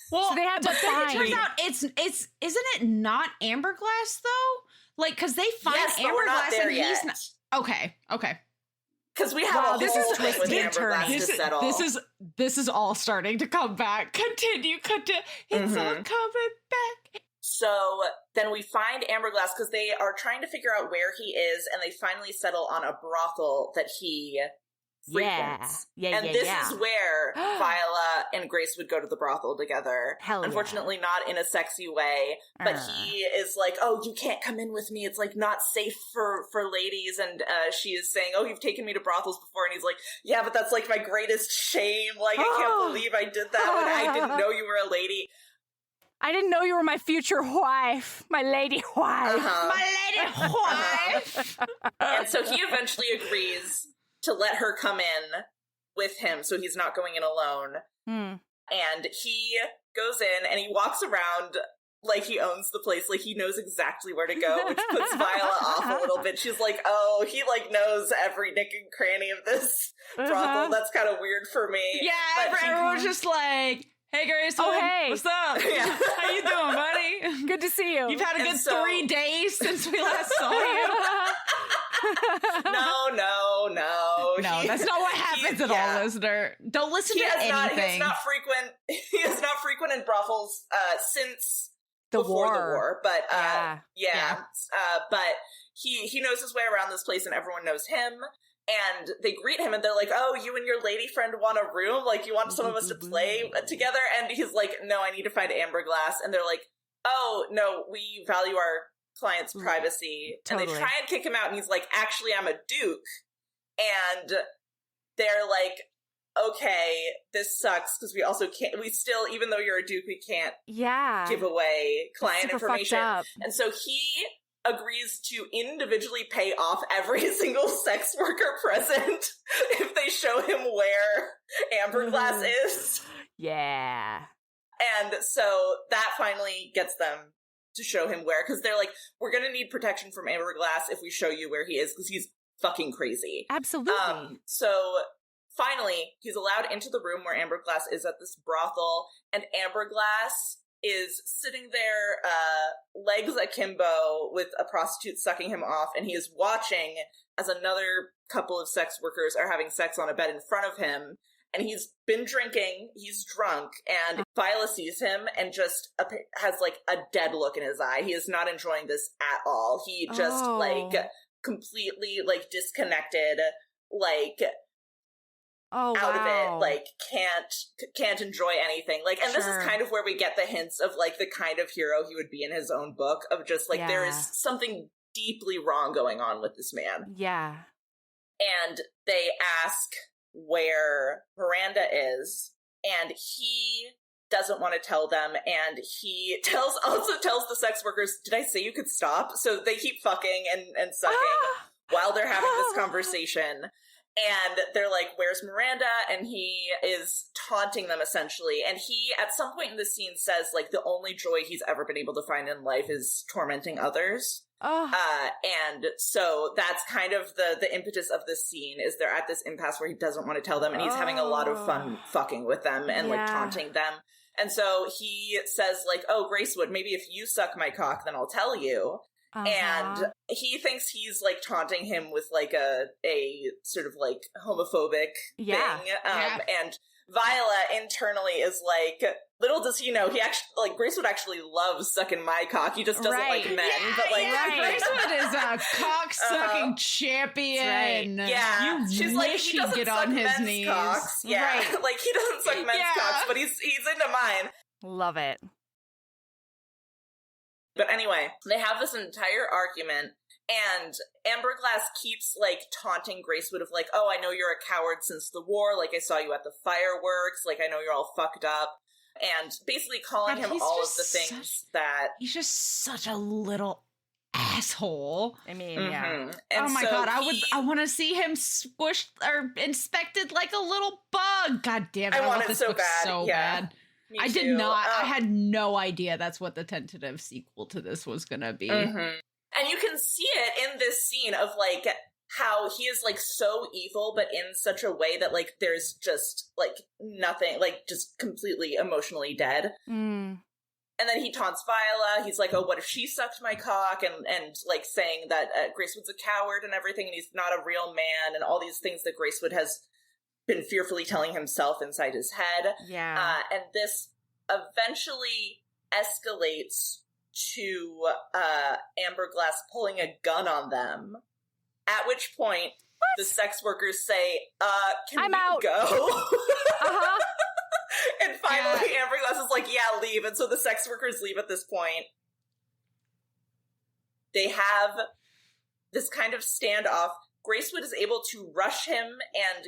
Well, so they had to find. It turns out it's isn't it not AmberGlass though? Like because they find AmberGlass and he's not. Okay. Because we have a this whole is thing with AmberGlass to settle. This is all starting to come back. Continue. It's all coming back. So then we find AmberGlass because they are trying to figure out where he is, and they finally settle on a brothel that he frequents. And this is where Viola and Grace would go to the brothel together. Unfortunately, not in a sexy way, but he is like, "Oh, you can't come in with me. It's like not safe for ladies." And she is saying, "Oh, you've taken me to brothels before," and he's like, "Yeah, but that's like my greatest shame. Like I can't believe I did that when I didn't know you were a lady." I didn't know you were my future wife, my lady wife. My lady wife. And so he eventually agrees to let her come in with him so he's not going in alone. And he goes in and he walks around like he owns the place, like he knows exactly where to go, which puts Viola off a little bit. She's like, oh, he like knows every nook and cranny of this brothel. That's kind of weird for me. Yeah, but everyone's just like, hey, Grace. Hey. What's up? Yeah. How you doing, buddy? Good to see you. You've had a good 3 days since we last saw you. No. No, that's not what happens at all, listener. Don't listen to anything. He is not frequent in brothels since the before war. The war. But but he knows his way around this place, and everyone knows him. And they greet him and they're like, oh, you and your lady friend want a room? Like, you want some of us to play together? And he's like, no, I need to find AmberGlass. And they're like, oh, no, we value our client's privacy. Totally. And they try and kick him out, and he's like, actually, I'm a duke. And they're like, okay, this sucks, because we also can't, we still, even though you're a duke, we can't give away client information. And so he agrees to individually pay off every single sex worker present if they show him where AmberGlass is. Yeah. And so that finally gets them to show him where, because they're like, we're going to need protection from AmberGlass if we show you where he is, because he's fucking crazy. Absolutely. So finally, he's allowed into the room where AmberGlass is at this brothel, and AmberGlass is sitting there, legs akimbo, with a prostitute sucking him off, and he is watching as another couple of sex workers are having sex on a bed in front of him. And he's been drinking, he's drunk, and Viola sees him and just has, like, a dead look in his eye. He is not enjoying this at all. He just, like, completely, like, disconnected, like, out of it, like, can't enjoy anything. Like, and this is kind of where we get the hints of, like, the kind of hero he would be in his own book, of just, like, there is something deeply wrong going on with this man. Yeah. And they ask where Miranda is, and he doesn't want to tell them, and he also tells the sex workers, did I say you could stop? So they keep fucking and sucking while they're having this conversation. And they're like, where's Miranda? And he is taunting them, essentially. And he, at some point in the scene, says, like, the only joy he's ever been able to find in life is tormenting others. And so that's kind of the impetus of this scene, is they're at this impasse where he doesn't want to tell them, and he's having a lot of fun fucking with them and, like, taunting them. And so he says, like, oh, Gracewood, maybe if you suck my cock, then I'll tell you. And he thinks he's, like, taunting him with, like, a sort of, like, homophobic thing. And Viola internally is like, little does he know, he actually, like, Gracewood actually loves sucking my cock. He just doesn't like men. But, like, Gracewood is a cock-sucking champion. Yeah. You She's wish like, he doesn't get suck on his men's knees. Cocks. Yeah. Like, he doesn't suck men's cocks, but he's into mine. Love it. But anyway, they have this entire argument, and AmberGlass keeps, like, taunting Gracewood of, like, oh, I know you're a coward since the war, like, I saw you at the fireworks, like, I know you're all fucked up, and basically calling him all of the things that... He's just such a little asshole. I mean, yeah. And oh my so god, I want to see him squished or inspected like a little bug. God damn it, I want this book so bad. I did not. I had no idea that's what the tentative sequel to this was gonna be. And you can see it in this scene of, like, how he is, like, so evil, but in such a way that, like, there's just, like, nothing, like, just completely emotionally dead. And then he taunts Viola. He's like, oh, what if she sucked my cock? And like, saying that Gracewood's a coward and everything, and he's not a real man, and all these things that Gracewood has been fearfully telling himself inside his head. And this eventually escalates to AmberGlass pulling a gun on them, at which point the sex workers say, can we go? And finally AmberGlass is like, yeah, leave. And so the sex workers leave at this point. They have this kind of standoff. Gracewood is able to rush him and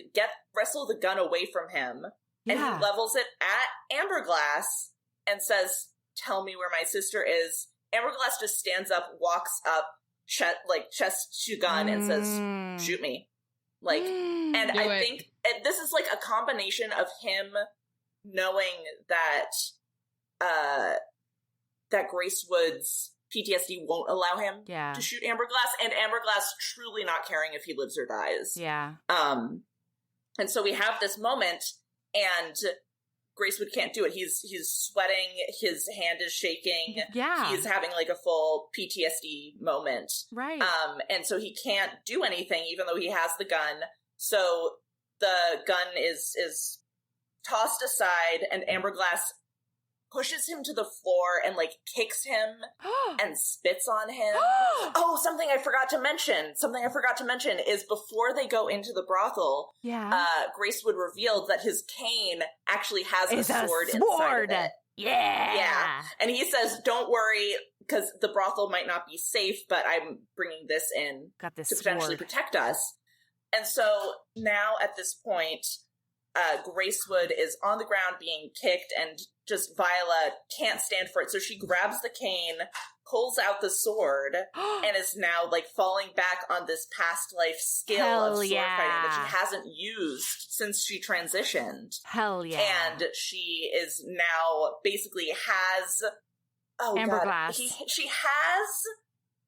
wrestle the gun away from him. And he levels it at AmberGlass and says, tell me where my sister is. AmberGlass just stands up, walks up, chest to gun, and says, shoot me. Like, and I think this is, like, a combination of him knowing that Gracewood's PTSD won't allow him to shoot AmberGlass, and AmberGlass truly not caring if he lives or dies. And so we have this moment, and Gracewood can't do it. He's sweating, his hand is shaking. He's having, like, a full PTSD moment. And so he can't do anything, even though he has the gun. So the gun is tossed aside, and AmberGlass pushes him to the floor and, like, kicks him and spits on him. Something I forgot to mention is before they go into the brothel, Gracewood revealed that his cane actually has a sword inside of it. Yeah. And he says, don't worry, because the brothel might not be safe, but I'm bringing this in to potentially protect us. And so now at this point, Gracewood is on the ground being kicked, and just Viola can't stand for it. So she grabs the cane, pulls out the sword, and is now, like, falling back on this past life skill of sword fighting that she hasn't used since she transitioned. Hell yeah. And she is now basically has... AmberGlass. She has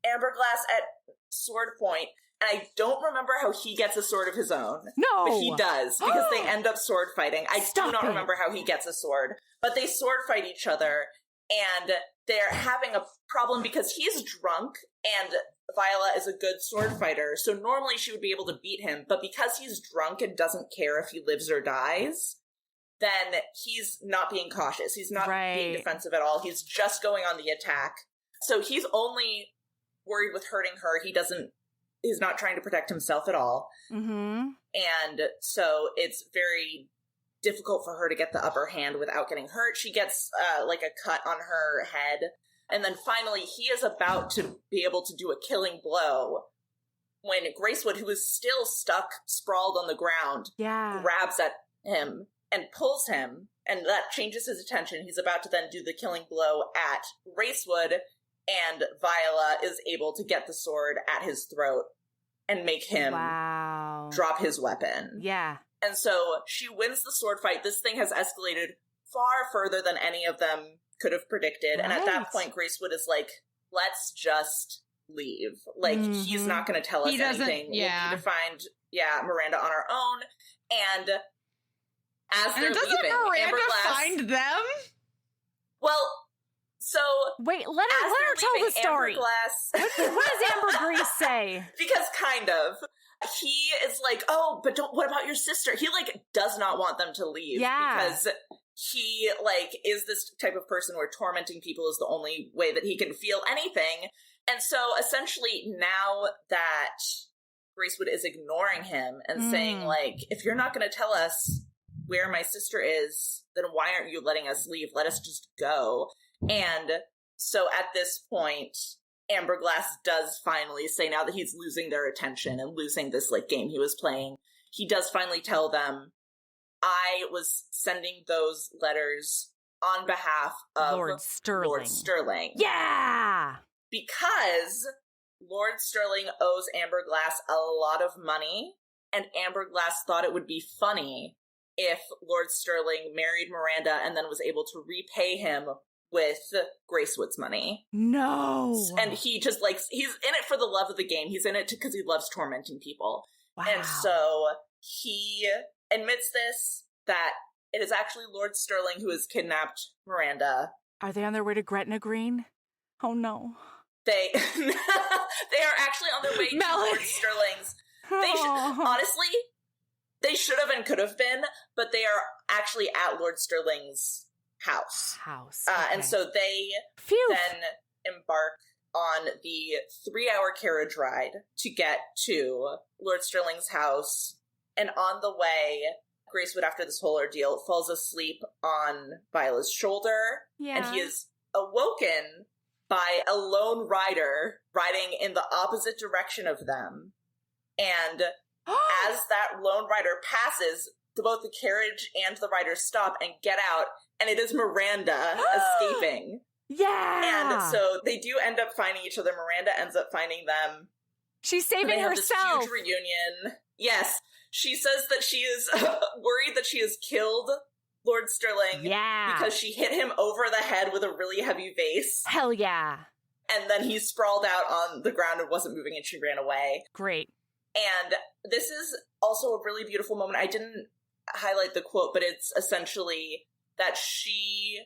AmberGlass at sword point, and I don't remember how he gets a sword of his own. No! But he does, because they end up sword fighting. I do not remember how he gets a sword, but they sword fight each other, and they're having a problem because he's drunk, and Viola is a good sword fighter, so normally she would be able to beat him, but because he's drunk and doesn't care if he lives or dies, then he's not being cautious. He's not being defensive at all. He's just going on the attack. So he's only worried with hurting her. He's not trying to protect himself at all. Mm-hmm. And so it's very difficult for her to get the upper hand without getting hurt. She gets like a cut on her head. And then finally he is about to be able to do a killing blow when Gracewood, who is still stuck, sprawled on the ground, grabs at him and pulls him, and that changes his attention. He's about to then do the killing blow at Gracewood, and Viola is able to get the sword at his throat and make him drop his weapon. Yeah. And so she wins the sword fight. This thing has escalated far further than any of them could have predicted. And at that point, Gracewood is like, let's just leave. Like, he's not going to tell us anything. We need to find, Miranda on our own. And as they're leaving, Miranda AmberGlass find them? Well, so wait, let her tell the story. What does AmberGrease say? Because kind of. He is like, oh, but what about your sister? He, like, does not want them to leave. Yeah. Because he, like, is this type of person where tormenting people is the only way that he can feel anything. And so, essentially, now that Gracewood is ignoring him and saying, like, if you're not going to tell us where my sister is, then why aren't you letting us leave? Let us just go. And so at this point, AmberGlass does finally say, now that he's losing their attention and losing this, like, game he was playing, he does finally tell them, I was sending those letters on behalf of Lord Sterling. Yeah! Because Lord Sterling owes AmberGlass a lot of money, and AmberGlass thought it would be funny if Lord Sterling married Miranda and then was able to repay him with Gracewood's money. No! And he just, like, he's in it for the love of the game. He's in it because he loves tormenting people. Wow. And so he admits this, that it is actually Lord Sterling who has kidnapped Miranda. Are they on their way to Gretna Green? Oh, no. They are actually on their way to Lord Sterling's. Honestly, they should have and could have been, but they are actually at Lord Sterling's house. Okay. And so they then embark on the 3-hour carriage ride to get to Lord Sterling's house. And on the way, Gracewood, after this whole ordeal, falls asleep on Viola's shoulder. Yeah. And he is awoken by a lone rider riding in the opposite direction of them. And as that lone rider passes, both the carriage and the rider stop and get out, and it is Miranda escaping. Yeah! And so they do end up finding each other. Miranda ends up finding them. She's saving herself! This huge reunion. Yes. She says that she is worried that she has killed Lord Sterling. Yeah. Because she hit him over the head with a really heavy vase. Hell yeah. And then he sprawled out on the ground and wasn't moving, and she ran away. Great. And this is also a really beautiful moment. I didn't highlight the quote, but it's essentially that she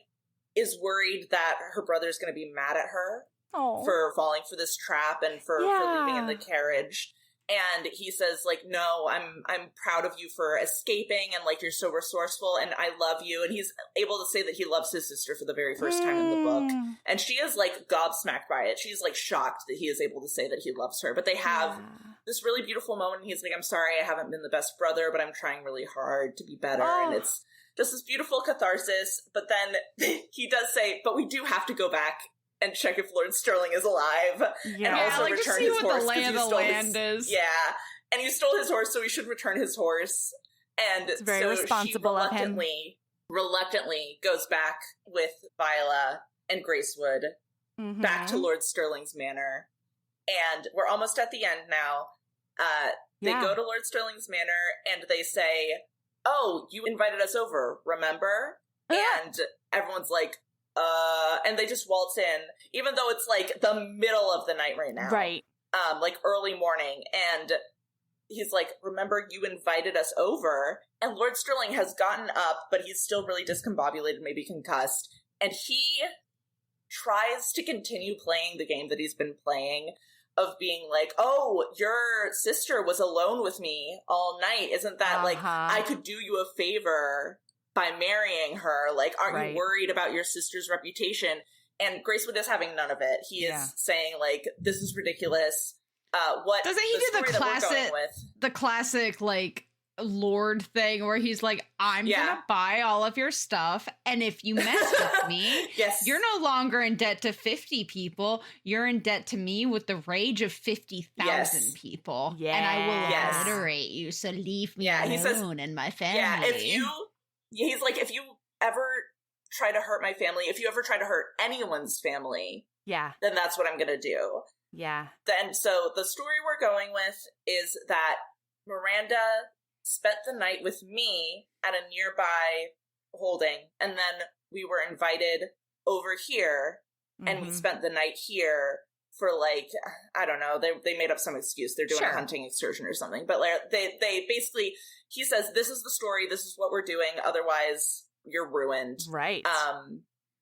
is worried that her brother's going to be mad at her for falling for this trap and for leaving in the carriage. And he says, like, no, I'm proud of you for escaping, and, like, you're so resourceful, and I love you. And he's able to say that he loves his sister for the very first time in the book. And she is, like, gobsmacked by it. She's, like, shocked that he is able to say that he loves her. But they have this really beautiful moment. And he's like, I'm sorry I haven't been the best brother, but I'm trying really hard to be better. And it's just this beautiful catharsis. But then he does say, but we do have to go back and check if Lord Sterling is alive, and also like, return his horse. what the lay of the land is. Yeah, and you stole his horse, so we should return his horse. And it's very so responsible of him. Reluctantly goes back with Viola and Gracewood back to Lord Sterling's manor, and we're almost at the end now. They go to Lord Sterling's manor, and they say, "Oh, you invited us over, remember?" And everyone's like, and they just waltz in, even though it's, like, the middle of the night right now. Right. Like, early morning. And he's like, remember, you invited us over. And Lord Sterling has gotten up, but he's still really discombobulated, maybe concussed. And he tries to continue playing the game that he's been playing of being like, oh, your sister was alone with me all night. Isn't that, like, I could do you a favor by marrying her? Like, aren't you worried about your sister's reputation? And Gracewood is having none of it. He is saying, like, this is ridiculous. What doesn't he do the classic like Lord thing where he's like, I'm gonna buy all of your stuff, and if you mess with me, you're no longer in debt to 50 people, you're in debt to me with the rage of 50,000 people, and I will obliterate you, so leave me alone and my family. He's like, if you ever try to hurt my family, if you ever try to hurt anyone's family, then that's what I'm gonna do. Then, so the story we're going with is that Miranda spent the night with me at a nearby holding, and then we were invited over here, and we spent the night here for, like, I don't know, they made up some excuse. They're doing a hunting excursion or something. But, like, they basically, he says, this is the story, this is what we're doing, otherwise you're ruined. Right.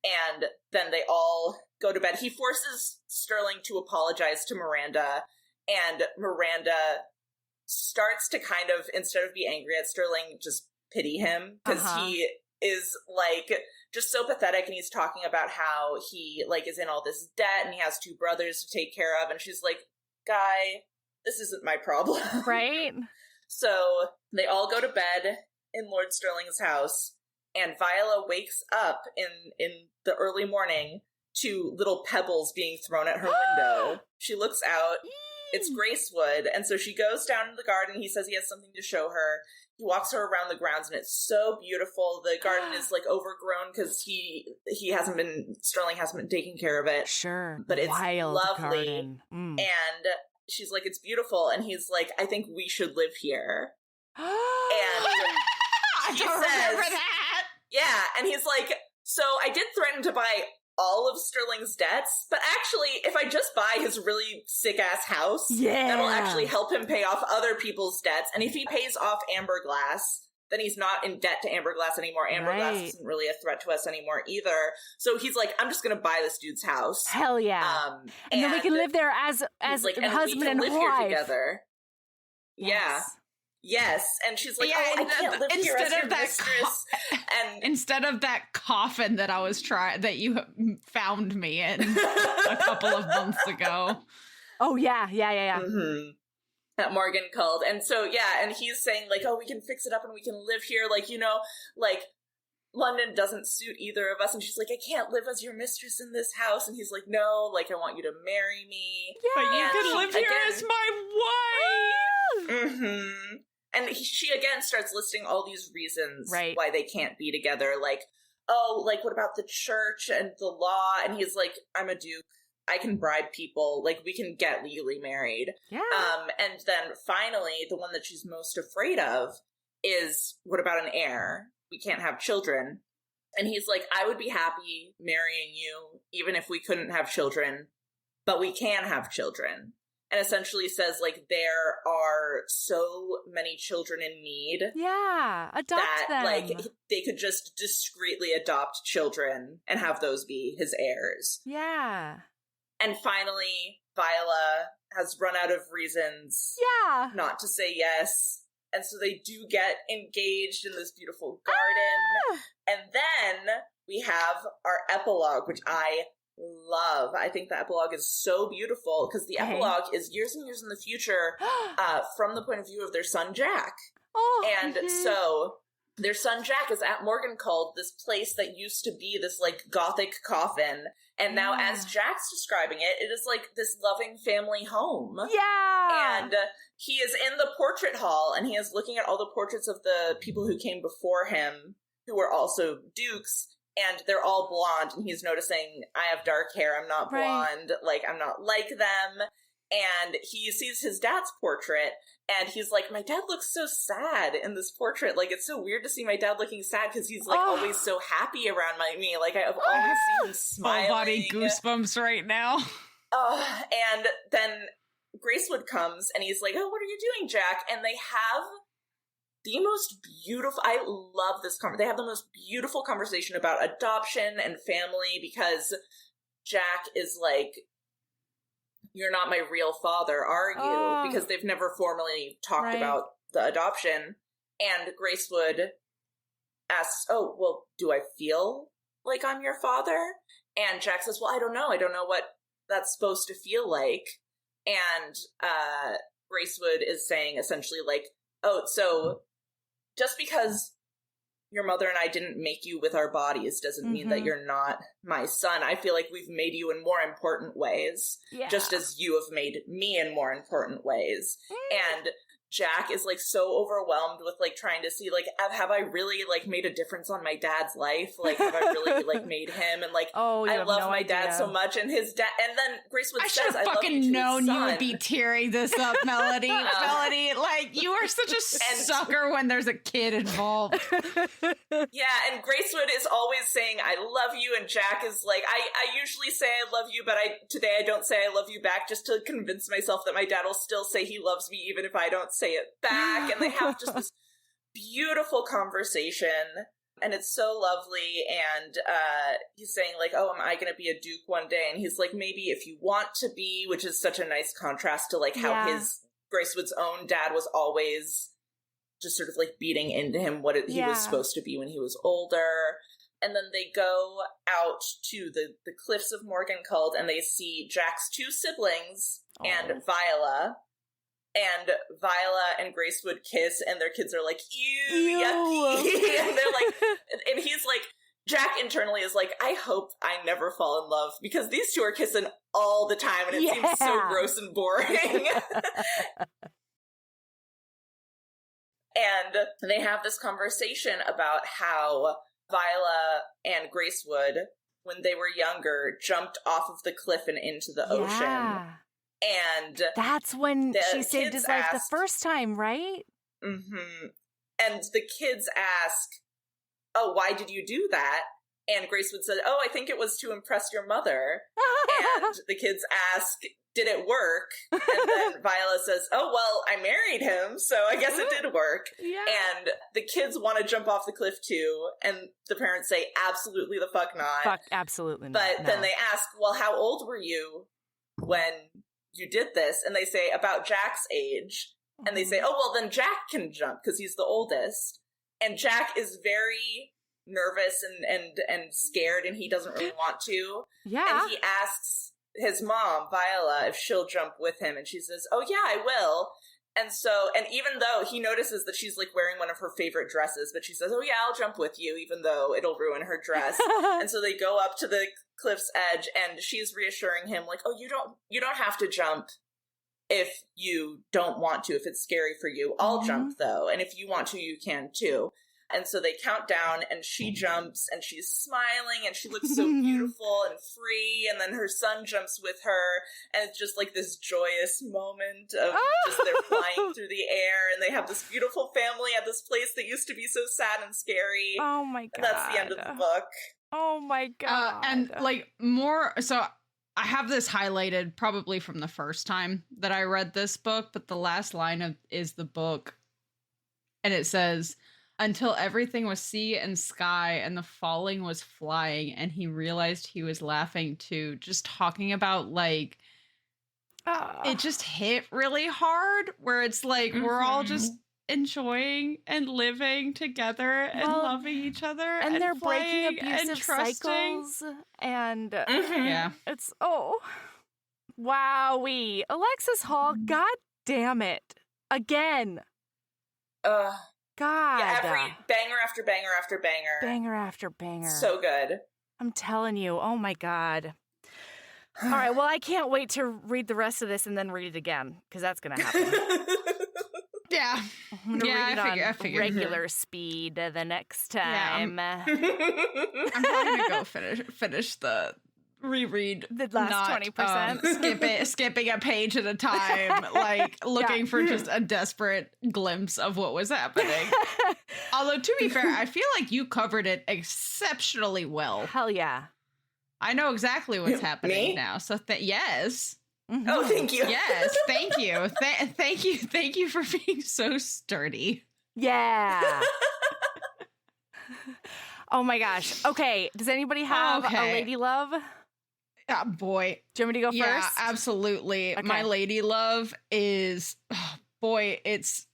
And then they all go to bed. He forces Sterling to apologize to Miranda, and Miranda starts to kind of, instead of be angry at Sterling, just pity him, because he is, like, just so pathetic, and he's talking about how he, like, is in all this debt, and he has 2 brothers to take care of, and she's like, guy, this isn't my problem. Right. So they all go to bed in Lord Sterling's house, and Viola wakes up in the early morning to little pebbles being thrown at her window. She looks out. It's Gracewood, and so she goes down to the garden. He says he has something to show her. He walks her around the grounds, and it's so beautiful. The garden is, like, overgrown because Sterling hasn't been taking care of it. Sure. But it's wild lovely. Garden. And she's like, it's beautiful. And he's like, I think we should live here. And I don't remember that. Yeah, and he's like, so I did threaten to buy all of Sterling's debts, but actually, if I just buy his really sick-ass house, that'll actually help him pay off other people's debts. And if he pays off AmberGlass, then he's not in debt to AmberGlass anymore. AmberGlass isn't really a threat to us anymore either. So he's like, I'm just going to buy this dude's house. Hell yeah. And then we can live there as like, husband and live wife. Here together. Yes, and she's like, I can't live here as your mistress. And instead of that coffin that I was that you found me in a couple of months ago. Oh, yeah. That Morgan called. And so, and he's saying, like, oh, we can fix it up and we can live here. Like, you know, like, London doesn't suit either of us. And she's like, I can't live as your mistress in this house. And he's like, no, like, I want you to marry me. Yeah. But you can live here as my wife. And she again starts listing all these reasons why they can't be together. Like, oh, like, what about the church and the law? And he's like, I'm a duke. I can bribe people. Like, we can get legally married. Yeah. And then finally, the one that she's most afraid of is, what about an heir? We can't have children. And he's like, I would be happy marrying you, even if we couldn't have children, but we can have children. And essentially says, like, there are so many children in need. Yeah, adopt them. Like, they could just discreetly adopt children and have those be his heirs. Yeah. And finally, Viola has run out of reasons not to say yes. And so they do get engaged in this beautiful garden. And then we have our epilogue, which I love. I think the epilogue is so beautiful because the epilogue is years and years in the future from the point of view of their son, Jack. And so their son, Jack, is at Morgancull, this place that used to be this, like, gothic coffin. And now, as Jack's describing it, it is like this loving family home. Yeah! And he is in the portrait hall, and he is looking at all the portraits of the people who came before him, who were also dukes, and they're all blonde, and he's noticing, I have dark hair, I'm not blonde, like, I'm not like them. And he sees his dad's portrait, and he's like, my dad looks so sad in this portrait. Like, it's so weird to see my dad looking sad because he's, like, always so happy around me. Like, I've always seen him smiling. Full body goosebumps right now. And then Gracewood comes, and he's like, oh, what are you doing, Jack? And they have the most beautiful, I love this they have the most beautiful conversation about adoption and family, because Jack is like, you're not my real father, are you? Because they've never formally talked about the adoption. And Gracewood asks, oh, well, do I feel like I'm your father? And Jack says, well, I don't know. I don't know what that's supposed to feel like. And Gracewood is saying essentially like, oh, so just because your mother and I didn't make you with our bodies doesn't mean that you're not my son. I feel like we've made you in more important ways, just as you have made me in more important ways. And Jack is like so overwhelmed with like trying to see like, have I really like made a difference on my dad's life? Like, have I really like made him? And like, I love my dad so much. And his dad, and then Gracewood says, I fucking known you would be tearing this up, Melody. Melody, like, you are such a sucker when there's a kid involved. Yeah, and Gracewood is always saying, I love you. And Jack is like, I usually say I love you, but today I don't say I love you back, just to convince myself that my dad will still say he loves me even if I don't say it back. And they have just this beautiful conversation, and it's so lovely. And he's saying like, oh, am I gonna be a duke one day? And he's like, maybe if you want to be, which is such a nice contrast to like how his Gracewood's own dad was always just sort of like beating into him what he was supposed to be when he was older. And then they go out to the cliffs of Morgancull, and they see Jack's two siblings and Viola. And Viola and Gracewood kiss, and their kids are like, ew, yucky. And they're like, and he's like, Jack internally is like, I hope I never fall in love, because these two are kissing all the time, and it seems so gross and boring. And they have this conversation about how Viola and Gracewood, when they were younger, jumped off of the cliff and into the ocean. And that's when she saved his life the first time, right? Mm-hmm. And the kids ask, oh, why did you do that? And Gracewood said, oh, I think it was to impress your mother. And the kids ask, did it work? And then Viola says, oh, well, I married him, so I guess it did work. And the kids want to jump off the cliff too, and the parents say, absolutely the fuck not. Fuck, absolutely not. But then they ask, well, how old were you when you did this? And they say, about Jack's age. And they say, oh, well, then Jack can jump because he's the oldest. And Jack is very nervous and scared, and he doesn't really want to. And he asks his mom, Viola, if she'll jump with him. And she says, oh, yeah, I will. And so, and even though he notices that she's like wearing one of her favorite dresses, but she says, oh, yeah, I'll jump with you, even though it'll ruin her dress. And so they go up to the cliff's edge, and she's reassuring him like, oh, you don't have to jump if you don't want to, if it's scary for you. I'll jump though, and if you want to, you can too. And so they count down, and she jumps, and she's smiling, and she looks so beautiful and free. And then her son jumps with her, and it's just like this joyous moment of just they're flying through the air, and they have this beautiful family at this place that used to be so sad and scary. Oh my god! And that's the end of the book. Oh my god! And like more, so I have this highlighted probably from the first time that I read this book, but the last line is the book, and it says, until everything was sea and sky and the falling was flying, and he realized he was laughing too. Just talking about like it just hit really hard, where it's like we're all just enjoying and living together and loving each other, and they're breaking abusive cycles, and it's wowee. Alexis Hall, god damn it, again. God. Yeah, every banger after banger after banger. Banger after banger. So good. I'm telling you, oh my god. All right, well, I can't wait to read the rest of this and then read it again, because that's going to happen. Yeah. I'm going to read it on regular speed the next time. Yeah, I'm probably going to go finish the reread. The last 20%. Skipping a page at a time, like looking for just a desperate glimpse of what was happening. Although, to be fair, I feel like you covered it exceptionally well. Hell yeah. I know exactly what's happening now. So yes. Mm-hmm. Oh, thank you. Yes, thank you. Thank you for being so sturdy. Yeah. Oh my gosh. Okay. Does anybody have a lady love? Boy. Do you want me to go first? Yeah, absolutely. Okay. My lady love is, it's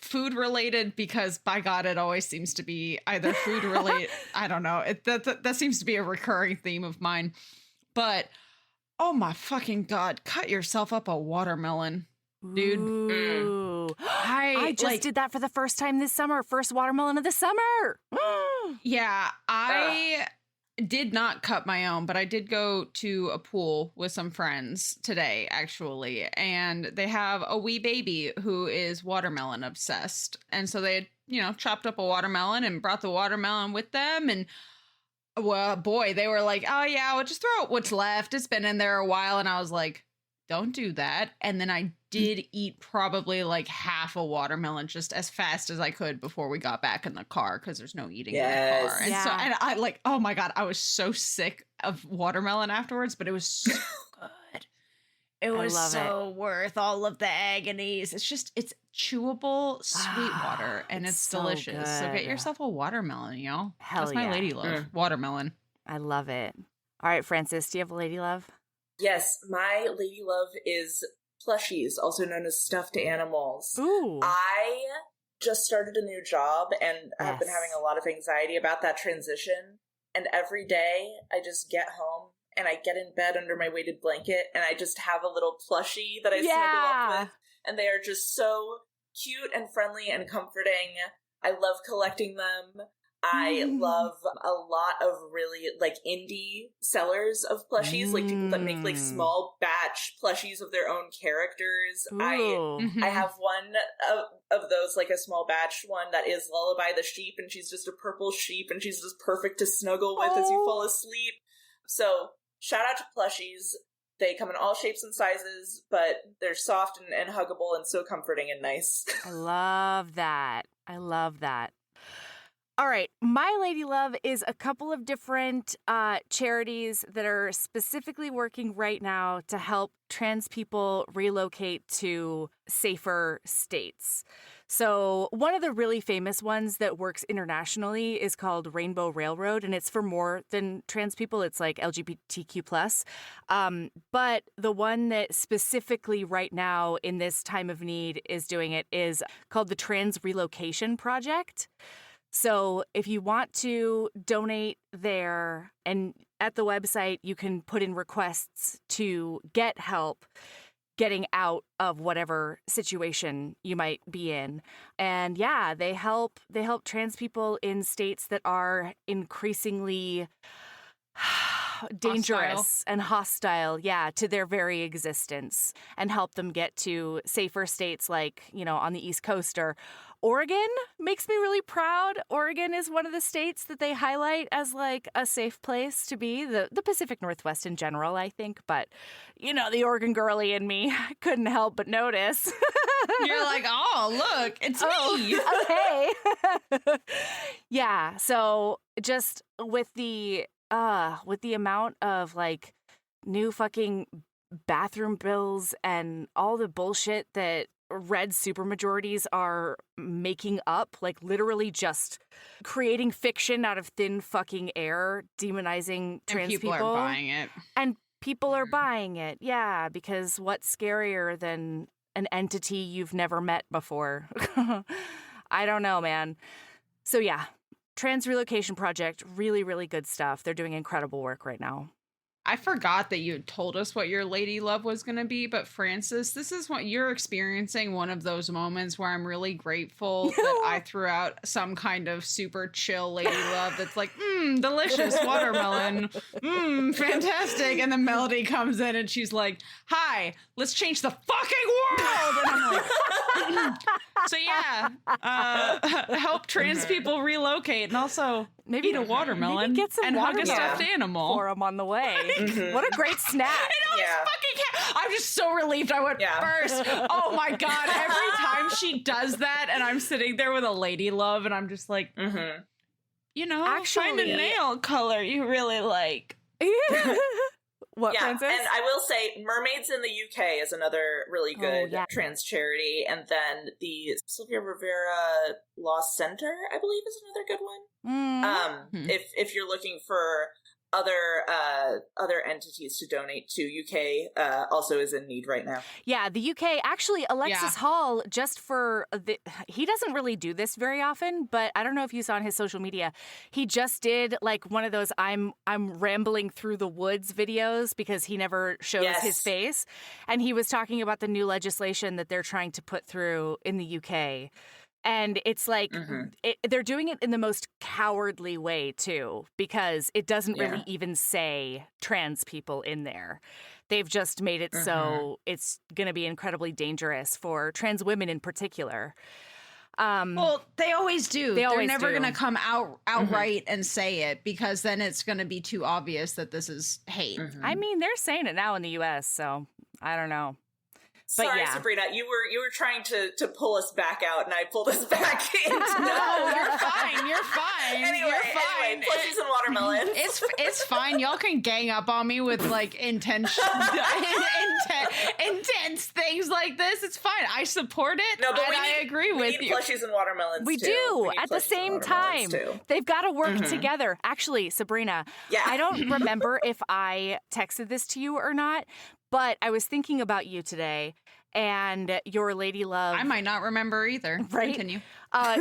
food related, because by God, it always seems to be either food related. I don't know. That seems to be a recurring theme of mine. But oh my fucking God, cut yourself up a watermelon, dude. Ooh. I just did that for the first time this summer. First watermelon of the summer. Yeah, I did not cut my own, but I did go to a pool with some friends today, actually, and they have a wee baby who is watermelon obsessed. And so they had, chopped up a watermelon and brought the watermelon with them. And well, boy, they were like, oh yeah, we'll just throw out what's left. It's been in there a while. And I was like, don't do that. And then I did eat probably like half a watermelon just as fast as I could before we got back in the car, because there's no eating in the car. And so, and I like, oh my God, I was so sick of watermelon afterwards, but it was so good. It was so worth all of the agonies. It's chewable sweet water, and it's delicious. Good. So get yourself a watermelon, y'all. That's my lady love. Watermelon. I love it. All right, Francis, do you have a lady love? Yes, my lady love is plushies, also known as stuffed animals. Ooh. I just started a new job, and I've been having a lot of anxiety about that transition. And every day I just get home and I get in bed under my weighted blanket and I just have a little plushie that I snuggle up with. And they are just so cute and friendly and comforting. I love collecting them. I love a lot of really like indie sellers of plushies, like people that make like small batch plushies of their own characters. I have one of those, like a small batch one that is Lullaby the sheep, and she's just a purple sheep and she's just perfect to snuggle with as you fall asleep. So shout out to plushies. They come in all shapes and sizes, but they're soft and huggable and so comforting and nice. I love that. I love that. All right, my lady love is a couple of different charities that are specifically working right now to help trans people relocate to safer states. So one of the really famous ones that works internationally is called Rainbow Railroad, and it's for more than trans people. It's like LGBTQ+. But the one that specifically right now in this time of need is doing it is called the Trans Relocation Project. So if you want to donate there, and at the website, you can put in requests to get help getting out of whatever situation you might be in. And yeah, they help trans people in states that are increasingly dangerous and hostile, to their very existence, and help them get to safer states like, on the East Coast. Or Oregon makes me really proud. Oregon is one of the states that they highlight as like a safe place to be. The Pacific Northwest in general, I think. But, the Oregon girly in me couldn't help but notice. You're like, oh, look, it's me. Okay. Yeah. So just with the amount of like new fucking bathroom bills and all the bullshit that red supermajorities are making up, like literally just creating fiction out of thin fucking air, demonizing trans people. People are buying it. And people are buying it. Yeah, because what's scarier than an entity you've never met before? I don't know, man. So yeah, Trans Relocation Project, really, really good stuff. They're doing incredible work right now. I forgot that you had told us what your lady love was going to be, but Frances, this is what you're experiencing, one of those moments where I'm really grateful that I threw out some kind of super chill lady love that's like, delicious watermelon, fantastic. And then Melody comes in and she's like, hi, let's change the fucking world. And I'm like, so yeah, help trans people relocate and also maybe eat a watermelon get some and hug a watermelon stuffed animal for them on the way. What a great snack. I'm just so relieved I went first. Oh my God. Every time she does that and I'm sitting there with a lady love and I'm just like, you know, actually, find a nail color you really like. What, Frances? And I will say Mermaids in the UK is another really good trans charity. And then the Sylvia Rivera Lost Center, I believe, is another good one. If you're looking for other entities to donate to, UK also is in need right now. Yeah, the UK, actually, Alexis Hall, just for he doesn't really do this very often, but I don't know if you saw on his social media, he just did like one of those I'm rambling through the woods videos because he never shows his face. And he was talking about the new legislation that they're trying to put through in the UK. And it's like they're doing it in the most cowardly way, too, because it doesn't really even say trans people in there. They've just made it so it's going to be incredibly dangerous for trans women in particular. Well, they always do. They're never going to come outright and say it because then it's going to be too obvious that this is hate. I mean, they're saying it now in the U.S., so I don't know. But sorry, Sabrina, you were trying to pull us back out, and I pulled us back in. No, you're fine. You're fine. Anyway, plushies and watermelons. It's fine. Y'all can gang up on me with like intense things like this. It's fine. I support it. No, but I agree with you. Plushies and watermelons. We do at the same time. They've got to work together. Actually, Sabrina, I don't remember if I texted this to you or not. But I was thinking about you today and your lady love. I might not remember either. Right? Continue.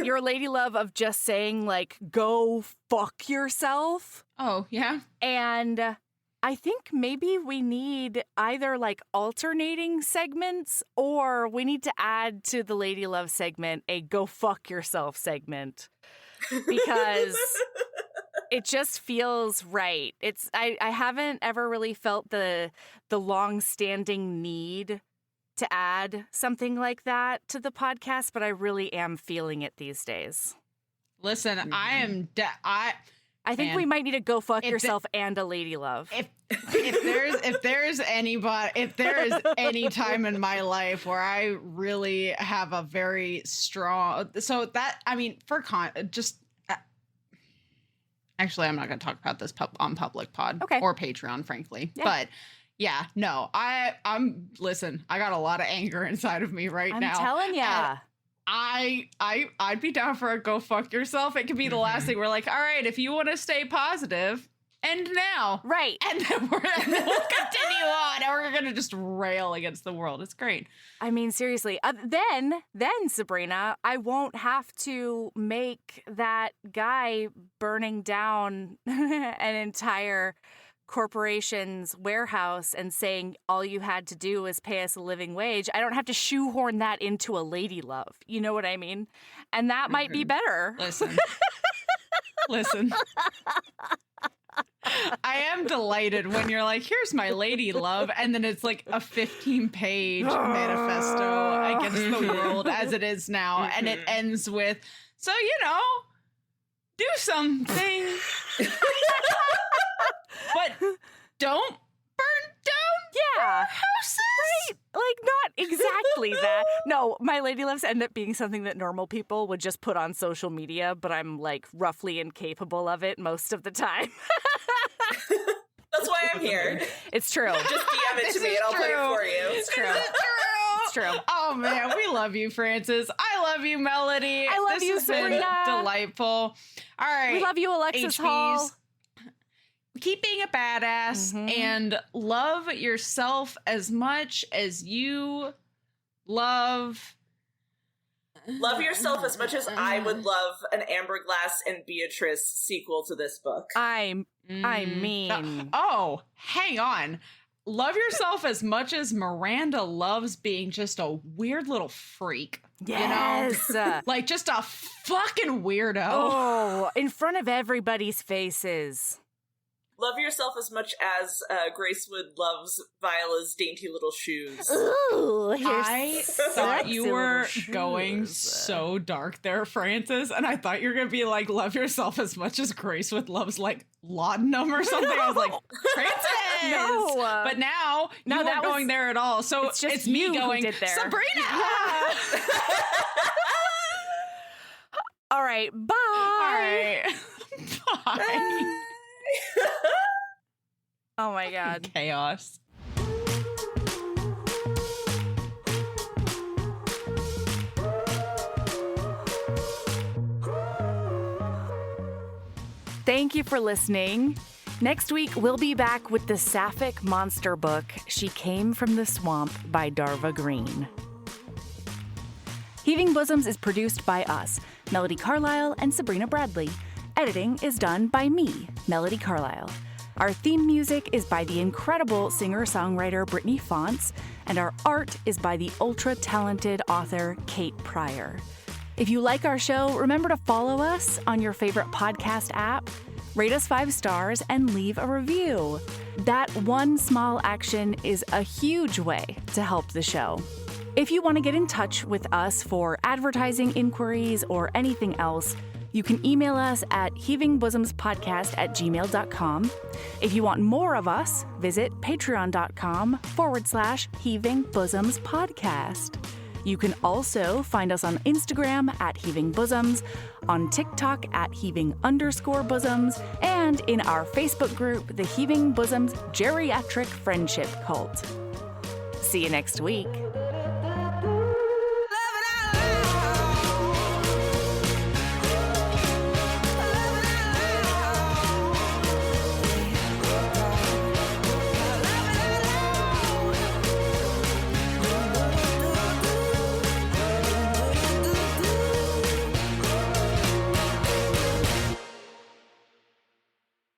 Your lady love of just saying, like, go fuck yourself. Oh, yeah? And I think maybe we need either, like, alternating segments or we need to add to the lady love segment a go fuck yourself segment. Because it just feels right. I haven't ever really felt the long-standing need to add something like that to the podcast, but I really am feeling it these days. Listen, I am I think we might need to go fuck yourself and a lady love. If there is any time in my life where I really have a very strong, so that, I mean, actually, I'm not going to talk about this on public pod or Patreon, frankly. Yeah. But yeah, no, listen, I got a lot of anger inside of me right now. I'm telling ya. I'd be down for a go fuck yourself. It could be the last thing. We're like, all right, if you want to stay positive, end now. Right. And then we'll continue on. And we're going to just rail against the world. It's great. I mean, seriously. Then, Sabrina, I won't have to make that guy burning down an entire corporation's warehouse and saying all you had to do was pay us a living wage. I don't have to shoehorn that into a lady love. You know what I mean? And that might be better. Listen. I am delighted when you're like, here's my lady love, and then it's like a 15-page manifesto against the world as it is now, and it ends with, so, you know, do something. But don't burn down houses. Right. Like, not exactly that. No, my lady loves end up being something that normal people would just put on social media, but I'm, like, roughly incapable of it most of the time. That's why I'm here. It's true. Just DM it to me and I'll put it for you. It's true. It's true. Oh, man, we love you, Frances. I love you, Melody. I love you, Sabrina. Been delightful. All right. We love you, Alexis Hall. keep being a badass and love yourself as much as you love yourself as much as I would love an Amberglass and Beatrice sequel to this book. I mean. Oh, hang on. Love yourself as much as Miranda loves being just a weird little freak. Yes. You know? Like just a fucking weirdo. Oh, in front of everybody's faces. Love yourself as much as Gracewood loves Viola's dainty little shoes. Ooh, I thought you were going so dark there, Francis, and I thought you were going to be like, love yourself as much as Gracewood loves, like, laudanum or something. I was like, Francis! No. But now, you weren't going there at all, so it's me going, who did there. Sabrina! All right, bye! All right. Bye. Oh my God. Chaos. Thank you for listening. Next week, we'll be back with the sapphic monster book, She Came from the Swamp by Darva Green. Heaving Bosoms is produced by us, Melody Carlisle and Sabrina Bradley. Editing is done by me, Melody Carlisle. Our theme music is by the incredible singer-songwriter Brittany Fonts, and our art is by the ultra-talented author Kate Pryor. If you like our show, remember to follow us on your favorite podcast app, rate us 5 stars, and leave a review. That one small action is a huge way to help the show. If you want to get in touch with us for advertising inquiries or anything else, you can email us at heavingbosomspodcast@gmail.com. If you want more of us, visit patreon.com/heavingbosomspodcast. You can also find us on Instagram at Heaving Bosoms, on TikTok at Heaving_Bosoms, and in our Facebook group, the Heaving Bosoms Geriatric Friendship Cult. See you next week.